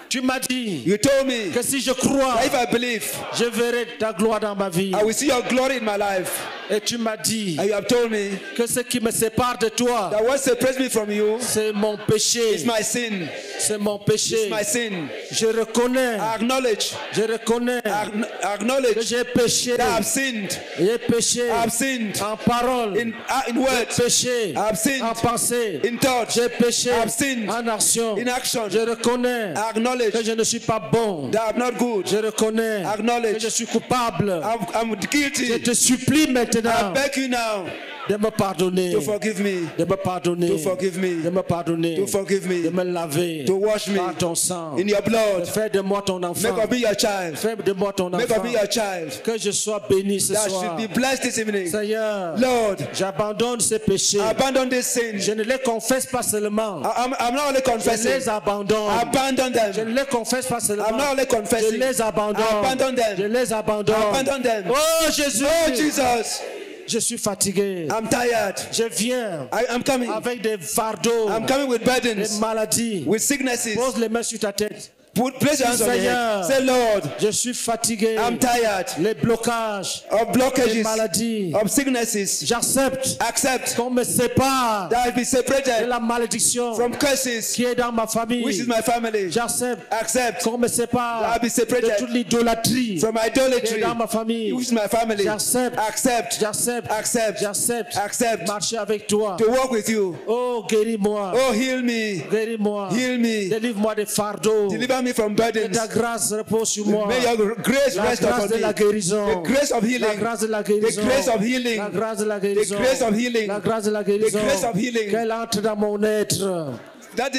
Tu m'as dit You told me que si je crois, that if I believe, je verrai ta gloire dans ma vie. I will see your glory in my life. Et tu m'as dit And you have told me que ce qui me sépare de toi, that what separates me from you c'est mon péché. is my sin. C'est mon péché. It's my sin. Je reconnais, I acknowledge. je reconnais I que acknowledge j'ai péché. that I've sinned. J'ai péché I've sinned en parole, in j'ai words, péché I've sinned en pensée, in thought, j'ai péché I've sinned en action. in action. Je reconnais I acknowledge que je ne suis pas bon. that I'm not good. Je reconnais Acknowledge. que je suis coupable. I'm Je guilty. te supplie I maintenant beg you now de me pardonner, to forgive me, de me pardonner, to forgive me, de me pardonner, to forgive de me, me laver to wash me par ton sang. in your blood. Fais de moi ton Make enfant. of me your child. Fais de moi ton Make enfant. of me your child. Que je sois béni ce That soir. should be blessed this evening. Seigneur, Lord, j'abandonne ces péchés. abandon this sin. Je ne les confesse pas seulement. I'm not only Je confessing. les abandonne. Abandon Je them. ne les confesse pas seulement. I'm not only Je confessing. les abandonne. Abandon Je them. les abandonne. Abandon them. Oh Jésus, Oh Jesus, je suis fatigué. I'm tired. Je viens I'm coming. avec des fardeaux, I'm coming with des burdens, maladies. with sicknesses. Pose les mains sur ta tête. Place your hands on your Seigneur. head. Say, Lord, Je suis fatigué. I'm tired Les blocages, of les blockages, maladies. of sicknesses. J'accepte Accept qu'on me sépare that I be de separated la malédiction from curses, qui est dans ma famille. which is my family. J'accepte Accept qu'on me sépare that I be de separated toute l'idolâtrie from qui est idolatry, dans ma famille. which is my family. J'accepte, Accept, j'accepte, accept, j'accepte accept marcher avec toi. to walk with you. Oh, guéris-moi, Oh, heal me, guéris-moi, heal me, délivre-moi des fardeaux. deliver me from Que burdens. ta grâce repose sur moi. May your grace La rest grâce upon de la me. guérison. The grace of La healing. grâce de la The guérison. grace of healing. La grâce de la guérison. The grace of healing. La grâce de la The guérison. grace of healing. Qu'elle entre dans mon être.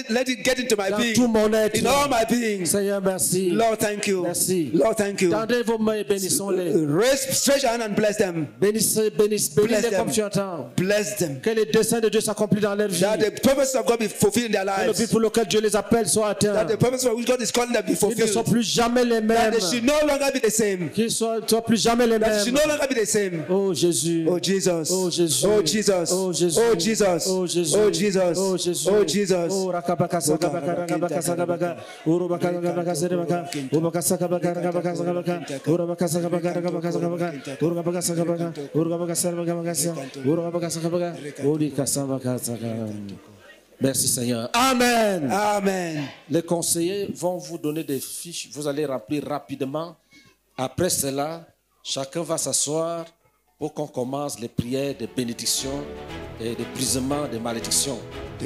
Let it get into my Dans being. tout mon être. In all my being. Seigneur, merci. Lord, thank you. Merci. Lord, thank you. Tendez vos mains et bénissons-les. Raise, stretch your hand and bless them. Bénissez, Bless bénis-les them. comme tu entends. Bless them. Que les desseins de Dieu s'accomplissent dans leur vie. That the purposes of God be fulfilled in their Que le but lives. pour lequel Dieu les appelle soit atteint. That the purposes for which God is calling them be Qu'ils ne soient fulfilled. plus jamais les That mêmes. they should no longer be the same. Qu'ils ne soient plus jamais les That they mêmes. should no longer be the same. Oh Jésus. Oh Jesus. Oh Jésus. Oh Jesus. Oh Jésus. Oh Jesus. Oh Jésus. Oh Jesus. Oh Jésus. Oh Jesus. Oh rakabaka sakabaka rakabaka sakabaka. Urubaka rakabaka sakabaka. Urubaka sakabaka rakabaka sakabaka. Urubaka sakabaka rakabaka sakabaka. Urubaka sakabaka. Urubaka sakabaka. Urubaka sakabaka. Urubaka sakabaka. Merci Seigneur. Amen. Amen. Les conseillers vont vous donner des fiches. Vous allez remplir rapidement. Après cela, chacun va s'asseoir pour qu'on commence les prières de bénédiction et de brisement des malédictions. The